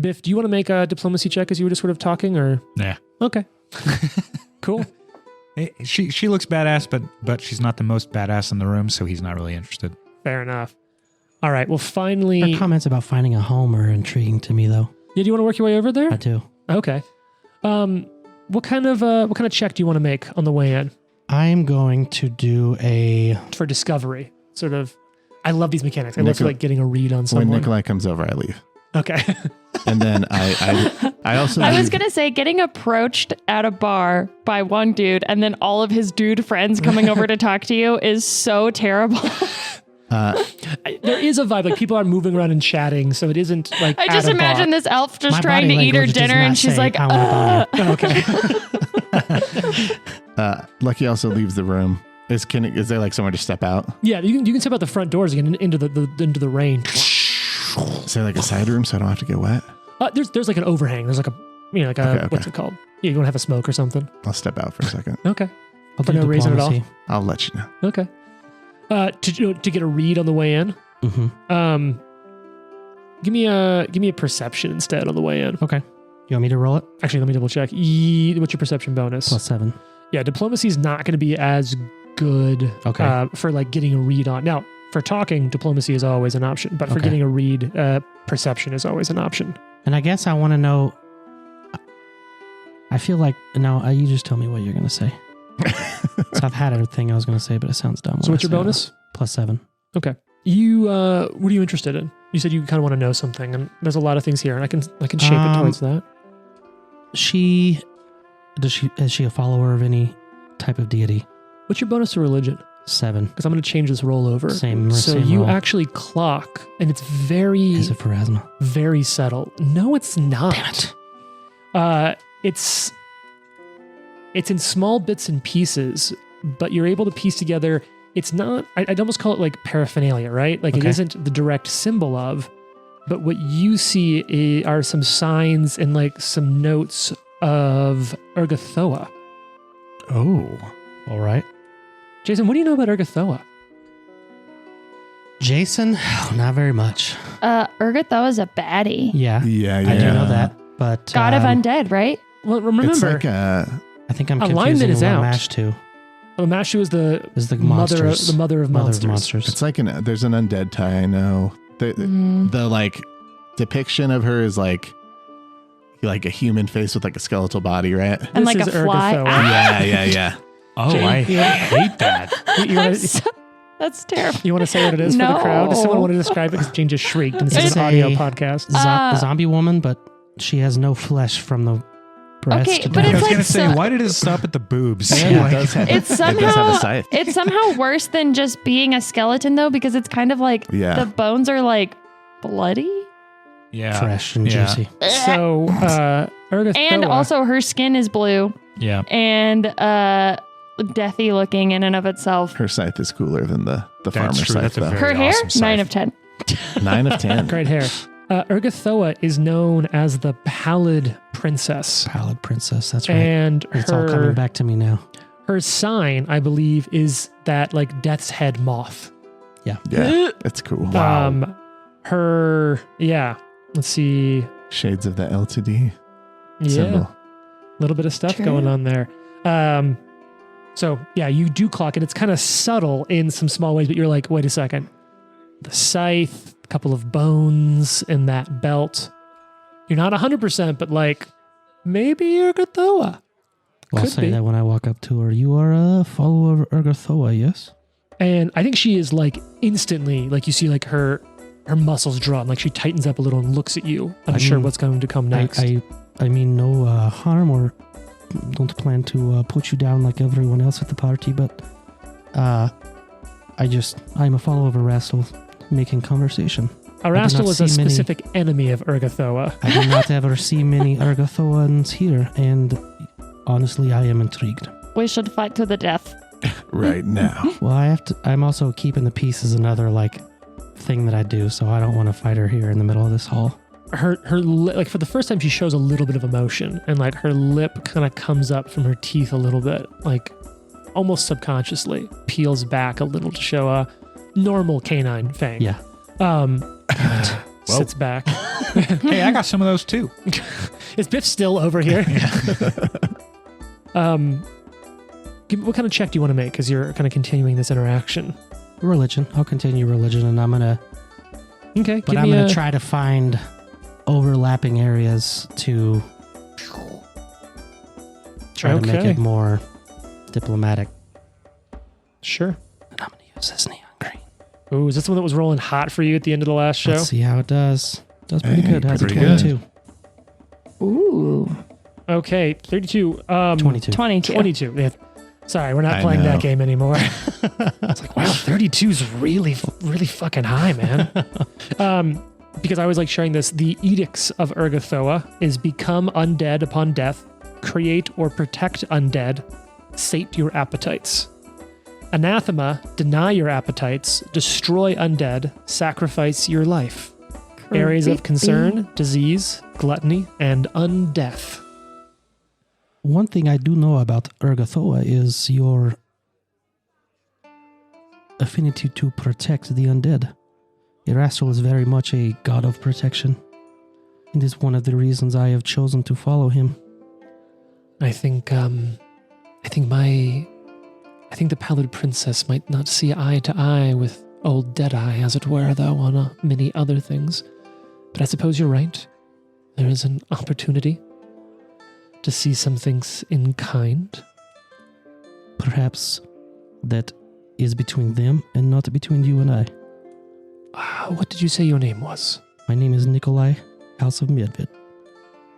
Biff, do you want to make a diplomacy check as you were just sort of talking, or? Nah. Okay. Cool. She looks badass, but she's not the most badass in the room, so he's not really interested. Fair enough. All right. Well, finally. Her comments about finding a home are intriguing to me, though. Yeah, do you want to work your way over there? I do. Okay. What kind of check do you want to make on the way in I'm going to do a... for discovery? Sort of. I love these mechanics. I love Nikolai- like getting a read on when someone. Nikolai comes over, I leave. Okay. And then I also I was leave- going to say, getting approached at a bar by one dude and then all of his dude friends coming over to talk to you is so terrible. There is a vibe, like people are moving around and chatting, so it isn't like. I just at a bar. imagine this elf just My trying to body eat her language does dinner not and she's say, like, I want to Okay. Lucky also leaves the room. Is there like somewhere to step out? Yeah, you can step out the front doors again into the rain. Is there like a side room so I don't have to get wet? There's like an overhang. There's like a Okay. what's it called? Yeah, you want to have a smoke or something? I'll step out for a second. Okay. I'll For do no reason at all? diplomacy. I'll let you know. Okay. To get a read on the way in. Mm-hmm. Give me a perception instead on the way in. Okay. You want me to roll it? Actually, let me double check. What's your perception bonus? +7. Yeah, diplomacy is not going to be as good Okay. for like getting a read on. Now, for talking, diplomacy is always an option, but for Okay. getting a read, perception is always an option. And I guess I want to know... I feel like... No, you just tell me what you're going to say. So I've had everything I was going to say, but it sounds dumb. So when what's I your say it. bonus? +7. Okay. You what are you interested in? You said you kind of want to know something, and there's a lot of things here, and I can shape it towards that. Is she a follower of any type of deity? What's your bonus to religion? 7. Because I'm going to change this roll over. Same So same you roll. actually clock, and it's very, Is it Pharasma? very subtle. No, it's not. Damn it. It's in small bits and pieces, but you're able to piece together. It's not. I'd almost call it like paraphernalia, right? Like it Okay. isn't the direct symbol of, but what you see are some signs and like some notes of Ergothoa. Oh. All right. Jason, what do you know about Ergothoa? Jason? Not very much. Urgathoa is a baddie. Yeah. Yeah. I do know that. But God of undead, right? Well, remember, It's like I think I'm Alignment confusing is out. Mash 2. Mashu is the Is the mother monsters. of monsters. it's like there's an undead tie. I know. The like depiction of her is like a human face with like a skeletal body, right? And This like is a fly. Ergothoa. Ah! Yeah. Oh, Jane, I you- hate that. You wanna, That's terrible. you want to say what it is for the crowd? Does No. someone want to describe it? Because Jane just shrieked, and this is It's an audio a- podcast. Zombie woman, but she has no flesh from the breast. Okay, to but the- I was like gonna say, so- why did it stop at the boobs? Yeah, Like- it does have. It's it does have a somehow scythe. it's somehow worse than just being a skeleton though, because it's kind of like Yeah. the bones are like bloody. yeah, fresh and Yeah. juicy. So, Ergothoa. And also her skin is blue yeah. and deathy looking in and of itself. Her scythe is cooler than the farmer That's true. scythe. That's a though. very Her hair, awesome scythe. 9 of 10. 9 of 10. great hair. Ergothoa is known as the Pallid Princess. Pallid princess. That's right. And It's all coming back to me now. her sign, I believe, is that like death's head moth. Yeah, it's cool. Let's see. Shades of the L to D Yeah. symbol. little bit of stuff going on there. So yeah, you do clock it. It's kind of subtle in some small ways, but you're like, wait a second. The scythe, a couple of bones in that belt. You're not 100%, but like maybe Urgathoa. I'll Could say be. that when I walk up to her. You are a follower of Urgathoa, yes? And I think she is like instantly, like you see like her muscles draw, and like she tightens up a little and looks at you, unsure what's going to come next. I mean no harm or don't plan to put you down like everyone else at the party, but I'm a follower of Erastil making conversation. Erastil is a see many- specific enemy of Urgathoa. I do not ever see many Urgathoans here, and honestly, I am intrigued. We should fight to the death. Right now. Well, I'm also keeping the peace as another like thing that I do, so I don't want to fight her here in the middle of this hall. Her like for the first time she shows a little bit of emotion, and like her lip kind of comes up from her teeth a little bit, like almost subconsciously peels back a little to show a normal canine fang. Yeah. Sits back. Hey, I got some of those too. Is Biff still over here? What kind of check do you want to make? Because you're kind of continuing this interaction. Religion. I'll continue religion, and I'm gonna try to find overlapping areas to try to make it more diplomatic. Sure. And I'm gonna use this neon green. Ooh, is this the one that was rolling hot for you at the end of the last show? Let's see how it does. Does pretty Hey, good. How's it pretty good. 22? Ooh. Okay, 32. 22. 22. 22. Yeah. Sorry, we're not I playing know. that game anymore. It's like, wow, 32 is really, really fucking high, man. Because I was like sharing this, the edicts of Urgathoa is become undead upon death, create or protect undead, sate your appetites. Anathema, deny your appetites, destroy undead, sacrifice your life. Areas of concern, disease, gluttony, and undeath. One thing I do know about Urgathoa is your affinity to protect the undead. Erastil is very much a god of protection. It is one of the reasons I have chosen to follow him. I think the Pallid Princess might not see eye to eye with old Deadeye, as it were, though, on many other things. But I suppose you're right. There is an opportunity to see some things in kind. Perhaps that is between them and not between you and I. What did you say your name was? My name is Nikolai, House of Medved.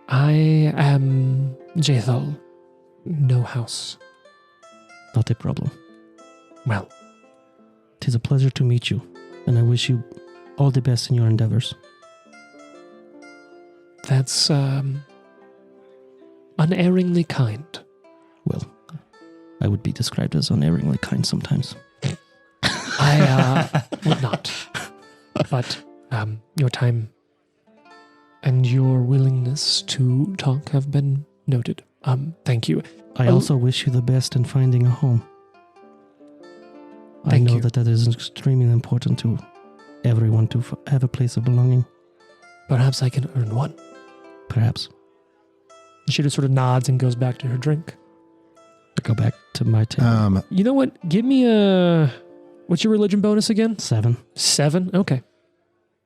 I am Jathal. No house. Not a problem. Well, It is a pleasure to meet you, and I wish you all the best in your endeavors. that's unerringly kind. Well, I would be described as unerringly kind sometimes. I would not. But your time and your willingness to talk have been noted. Thank you. I also wish you the best in finding a home. I Thank know you. that is extremely important to everyone to have a place of belonging. Perhaps I can earn one. Perhaps. She just sort of nods and goes back to her drink. I go back to my table. You know what? Give me what's your religion bonus again? 7. 7? Okay.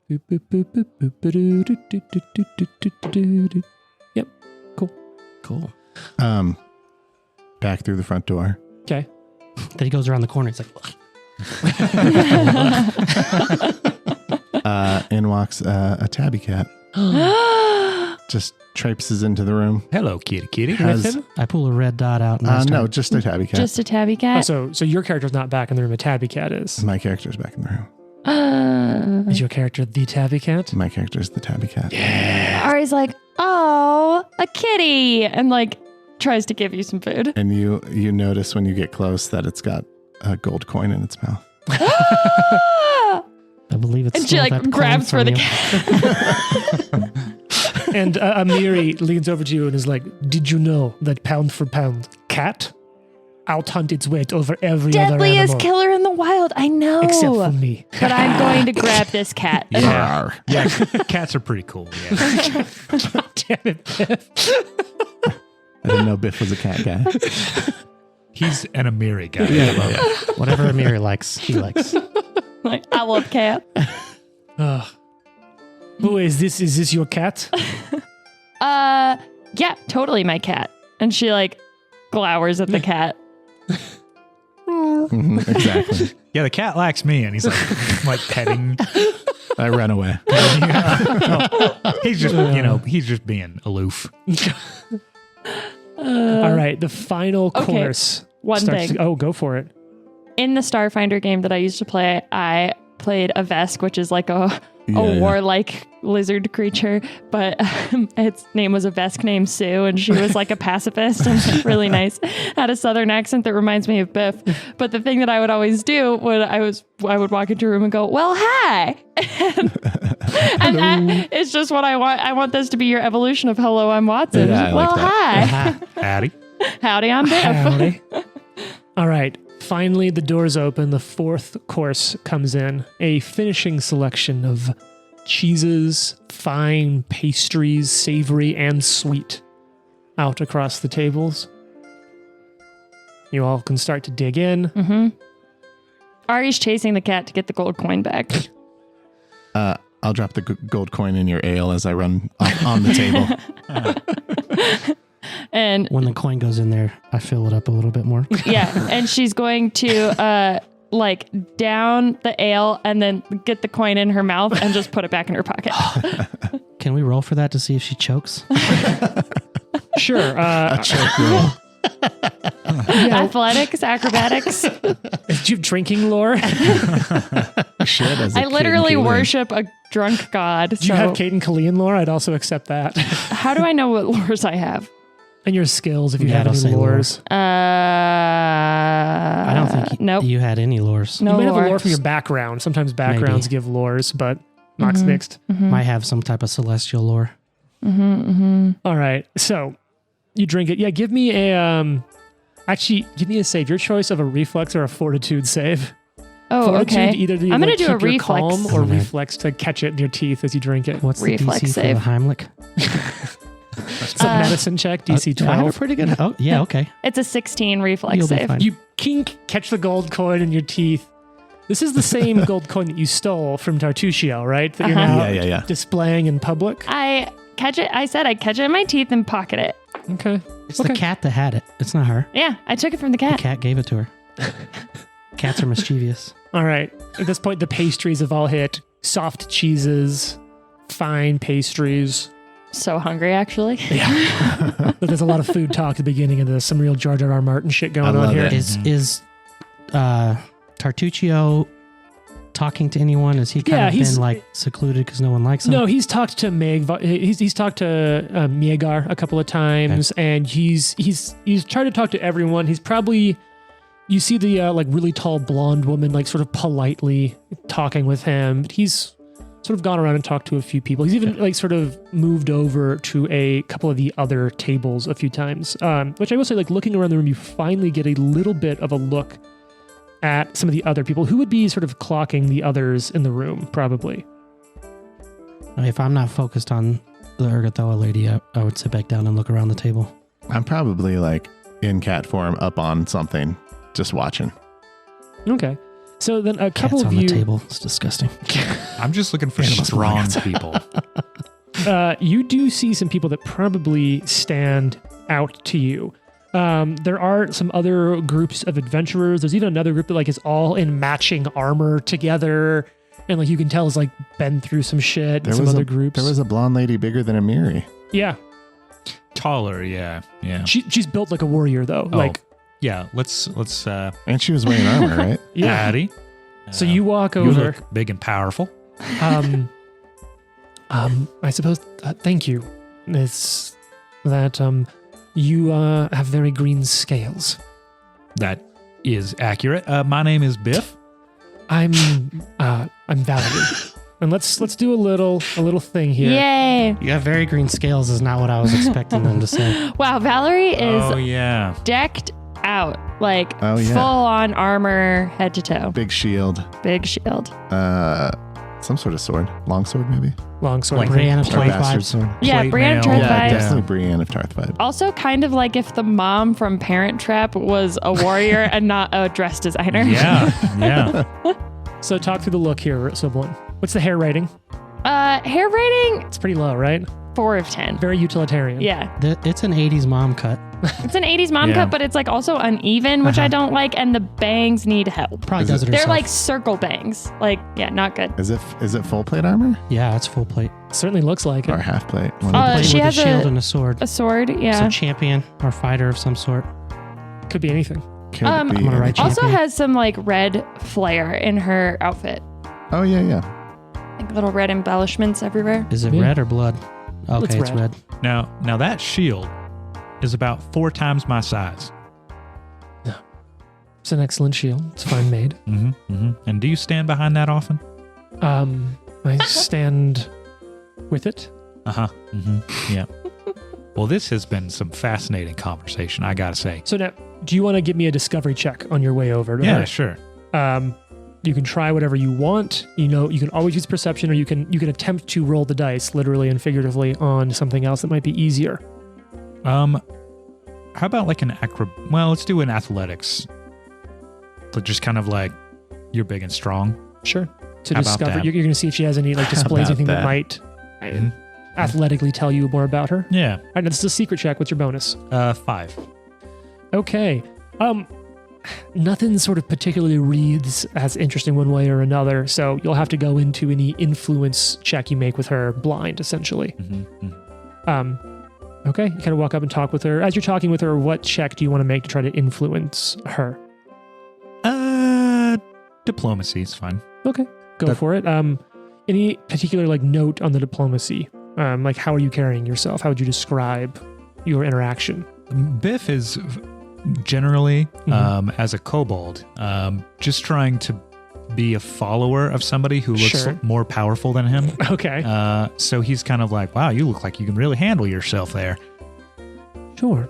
Yep, Cool. Back through the front door. okay. Then he goes around the corner. It's like, In walks a tabby cat. Just traipses into the room. Hello, kitty. Has, I pull a red dot out. And no, just a tabby cat. Just a tabby Oh, cat. so your character's not back in the room. A tabby cat is. My character's back in the room. Is your character the tabby cat? My character's the tabby cat. Ari's like, oh, a kitty, and like tries to give you some food. And you notice when you get close that it's got a gold coin in its mouth. I believe it's And she stole like that grabs for coin the from you. cat. And Amiri leans over to you and is like, did you know that pound for pound, cat out-hunt its weight over every other Deadliest animal? killer in the wild. I know. Except for me. But I'm going to grab this cat. Yeah. Yeah, cats are pretty cool. Yeah. Damn it, Biff. I didn't know Biff was a cat guy. He's an Amiri guy. Whatever Amiri likes, he likes. Like, I love cat. Who is this? Is this your cat? Yeah, totally my cat. And she like glowers at the cat. Exactly. Yeah, the cat likes me, and he's like petting. I ran away. He's just, he's just being aloof. All right, the final Okay, course. one starts thing. to- go for it. In the Starfinder game that I used to play, I played a Vesk, which is like a Yeah. warlike lizard creature, but its name was a Vesk named Sue, and she was like a pacifist and really nice. Had a southern accent that reminds me of Biff. But the thing that I would always do when I would walk into a room and go, "Well, hi," and that is just what I want. I want this to be your evolution of "Hello, I'm Watson." Yeah, I like well, that. hi, Addy. howdy, I'm Biff. Howdy. All right. Finally, the doors open. The fourth course comes in. A finishing selection of cheeses, fine pastries, savory and sweet, out across the tables. You all can start to dig in. Mm-hmm. Ari's chasing the cat to get the gold coin back. I'll drop the gold coin in your ale as I run off on the table. And When the coin goes in there, I fill it up a little bit more. yeah, and she's going to like down the ale and then get the coin in her mouth and just put it back in her pocket. Can we roll for that to see if she chokes? Sure. A choke roll. Athletics, acrobatics. Do you have drinking lore? You should, as a I kid literally in Kayleen. worship a drunk god. Do you have Kate and Killian lore? I'd also accept that. How do I know what lures I have? And your skills, if you Yeah, have I'll any say lore. lores. I don't think Nope. you had any lores. No You might have a lore. lore from your background. Sometimes backgrounds give lores, but Mox mixed. Might have some type of celestial lore. All right. So you drink it. Yeah, give me a give me a save. Your choice of a reflex or a fortitude save. Oh, Fortitude, okay. either to I'm gonna like, do a keep your reflex. calm or Okay. reflex to catch it in your teeth as you drink it. What's Reflex the DC save. for the Heimlich? It's a medicine check, DC I have a 12. pretty good. Oh, yeah, okay. It's a 16 reflex You'll be save. fine. You kink, catch the gold coin in your teeth. This is the same gold coin that you stole from Tartuccio, right? That you're now Yeah. displaying in public. I catch it. I said I'd catch it in my teeth and pocket it. Okay. It's the cat that had it. It's not her. Yeah, I took it from the The cat. cat gave it to her. Cats are mischievous. All right. At this point, the pastries have all hit. Soft cheeses, fine pastries. So hungry, actually. Yeah. But there's a lot of food talk at the beginning of this. Some real Jar Jar Martin shit going I on love here. it. Is Tartuccio talking to anyone? Is he kind of he's- been like secluded because no one likes him? No, he's talked to he's talked to Miegar a couple of times, and he's tried to talk to everyone. He's probably, you see the like really tall blonde woman like sort of politely talking with him. He's sort of gone around and talked to a few people. He's even like sort of moved over to a couple of the other tables a few times, which I will say, like looking around the room, you finally get a little bit of a look at some of the other people who would be sort of clocking the others in the room, probably. If I'm not focused on the Urgathoa lady, I would sit back down and look around the table. I'm probably like in cat form up on something, just watching. Okay. So then a couple Cats of on you, the table. It's disgusting. I'm just looking for Animals strong among us. people. you do see some people that probably stand out to you. There are some other groups of adventurers. There's even another group that like is all in matching armor together, and like you can tell is like been through some shit. And some other groups. There was a blonde lady bigger than Amiri. Yeah, Taller, yeah. she's built like a warrior though. Oh. Like Yeah, let's And she was wearing armor, right? yeah. Addy. So you walk You over. look big and powerful. I suppose. Thank you. It's that you have very green scales. That is accurate. My name is Biff. I'm Valerie, and let's do a little thing here. Yay. You have very green scales is not what I was expecting them to say. Wow, Valerie is Oh yeah. decked out. Like Oh, yeah. full on armor head to toe. Big shield. Big shield. some sort of sword. Long sword, maybe? Long sword. Like Brienne of Or Tarth bastard vibes. sword. Yeah, Plate Brienne mail. Tarth Yeah, vibes. definitely Brienne of Tarth vibe. Also, kind of like if the mom from Parent Trap was a warrior and not a dress designer. Yeah, yeah. So talk through the look here, Someone. What's the hair rating? Hair rating, It's pretty low, right? 4 of 10. Very utilitarian. Yeah. It's an 80s mom cut. It's an 80s mom Yeah. cut, but it's like also uneven, which I don't like, and the bangs need help. Probably Is does it They're herself. like circle bangs. Like, yeah, not good. Is it full plate armor Yeah, it's full plate. Certainly looks like or it. half plate? One Uh, of the two. she With has a shield a- and a sword. A sword, It's yeah. a champion or fighter of some sort. Could be anything. Could I'm be gonna write anything. Also champion. has some like red flair in her outfit. Oh yeah. Like little red embellishments everywhere. Is it Yeah. red or blood? Okay, It's it's red. red. Now that shield is about 4 times my size. It's an excellent shield. It's fine made. And do you stand behind that often? I stand with it. Yeah. Well, this has been some fascinating conversation, I gotta say. So now, do you want to give me a discovery check on your way over? Yeah, sure. You can try whatever you want. You know, you can always use perception, or you can attempt to roll the dice, literally and figuratively, on something else that might be easier. How about like an well, let's do an athletics. But just kind of like you're big and strong. Sure. To How about discover, that? you're going to see if she has any like displays, about anything that that? might athletically tell you more about her. Yeah. All right, now this is a secret check. What's your bonus? 5. Okay. Nothing sort of particularly reads as interesting one way or another, so you'll have to go into any influence check you make with her blind, essentially. Okay, you kind of walk up and talk with her. As you're talking with her, what check do you want to make to try to influence her? Diplomacy is fine. Okay, go for it. Any particular like note on the diplomacy? Like how are you carrying yourself? How would you describe your interaction? Biff is generally, as a kobold, just trying to be a follower of somebody who looks Sure. more powerful than him. Okay, So he's kind of like, wow, you look like you can really handle yourself there. sure.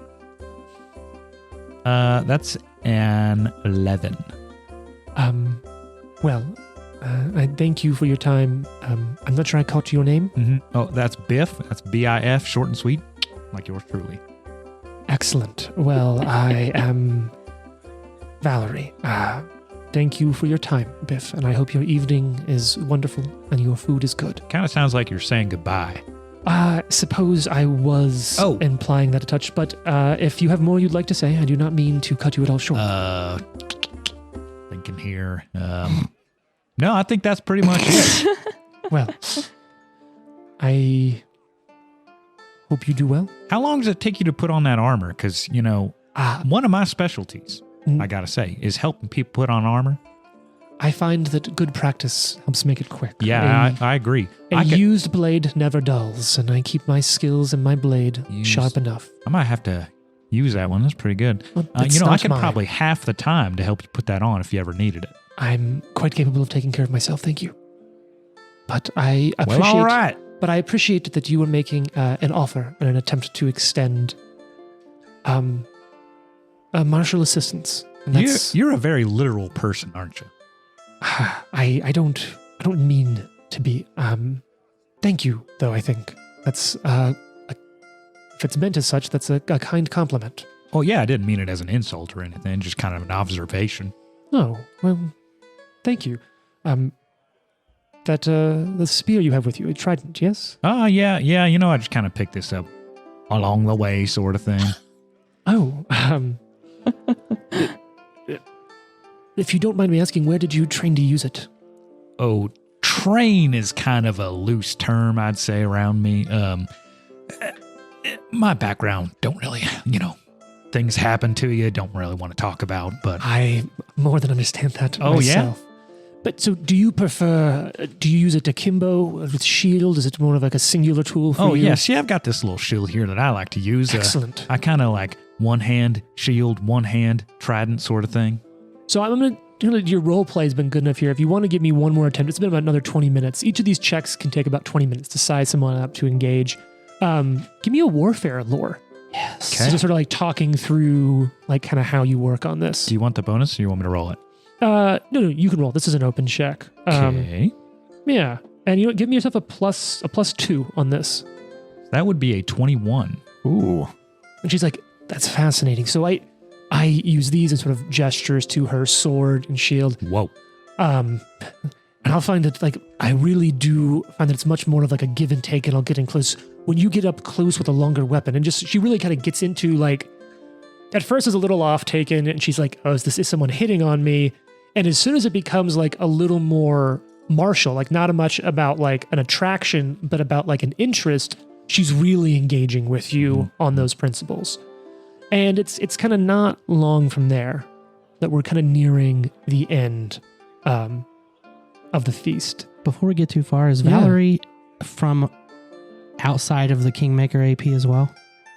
That's an 11. Well, I thank you for your time. I'm not sure I caught your name. Oh, that's Biff. That's BIF, short and sweet, like yours truly. Excellent. Well, I am Valerie. Thank you for your time, Biff, and I hope your evening is wonderful and your food is good. Kind of sounds like you're saying goodbye. Suppose I was implying that a touch, but if you have more you'd like to say, I do not mean to cut you at all short. Thinking here. No, I think that's pretty much it. Well, I hope you do well. How long does it take you to put on that armor? Because, you know, one of my specialties, I gotta say, is helping people put on armor. I find that good practice helps make it quick. Yeah, I agree. A used blade never dulls, and I keep my skills and my blade Used- sharp enough. I might have to use that one. That's pretty good. Well, You it's know, I not can mine. probably half the time to help you put that on if you ever needed it. I'm quite capable of taking care of myself, thank you. But I appreciate. Well, all right. But I appreciate that you were making an offer and an attempt to extend, martial assistance. And that's, You're a very literal person, aren't you? I don't mean to be. Thank you, though. I think that's if it's meant as such, that's a kind compliment. Oh, yeah, I didn't mean it as an insult or anything, just kind of an observation. Oh well, thank you. That the spear you have with you, a trident, yes? Oh, yeah, you know, I just kind of picked this up along the way sort of thing. Oh, if you don't mind me asking, where did you train to use it? Oh, train is kind of a loose term, I'd say, around me. My background don't really, you know, things happen to you, don't really want to talk about, but I more than understand that Oh, yeah? myself. But so do you prefer, do you use it akimbo with shield? Is it more of like a singular tool for you? yeah, see, I've got this little shield here that I like to use. Excellent. I kind of like one hand shield, one hand trident sort of thing. So I'm going to, your role play has been good enough here. If you want to give me one more attempt, it's been about another 20 minutes. Each of these checks can take about 20 minutes to size someone up to engage. Give me a warfare lore. Yes. So just sort of like talking through like kind of how you work on this. Do you want the bonus or you want me to roll it? No, you can roll. This is an open check. Okay. Yeah. And you know, give me yourself a plus 2 on this. That would be a 21. Ooh. And she's like, that's fascinating. So I use these as sort of gestures to her sword and shield. Whoa. And I'll find that, like, I really do find that it's much more of like a give and take, and I'll get in close. When you get up close with a longer weapon, and just, she really kind of gets into, like, at first is a little off taken, and she's like, oh, is someone hitting on me? And as soon as it becomes like a little more martial, like not much about like an attraction, but about like an interest, she's really engaging with you on those principles. And it's kind of not long from there that we're kind of nearing the end of the feast. Before we get too far, is Valerie from outside of the Kingmaker AP as well?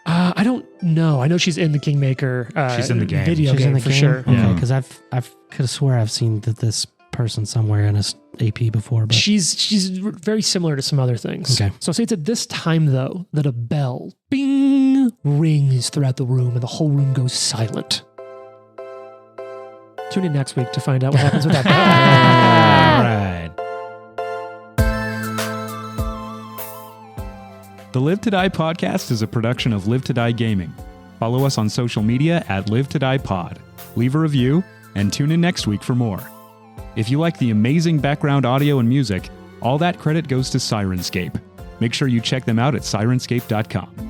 I don't know. I know she's in the Kingmaker She's in the game. video She's game in the for game? sure. Okay, Yeah. because I could have swore I've seen this person somewhere in a AP before, but She's very similar to some other things. Okay. So say it's at this time, though, that a bell, bing, rings throughout the room and the whole room goes silent. Tune in next week to find out what happens with that bell. All right. The Live to Die podcast is a production of Live to Die Gaming. Follow us on social media at Live to Die Pod. Leave a review and tune in next week for more. If you like the amazing background audio and music, all that credit goes to Syrinscape. Make sure you check them out at Syrinscape.com.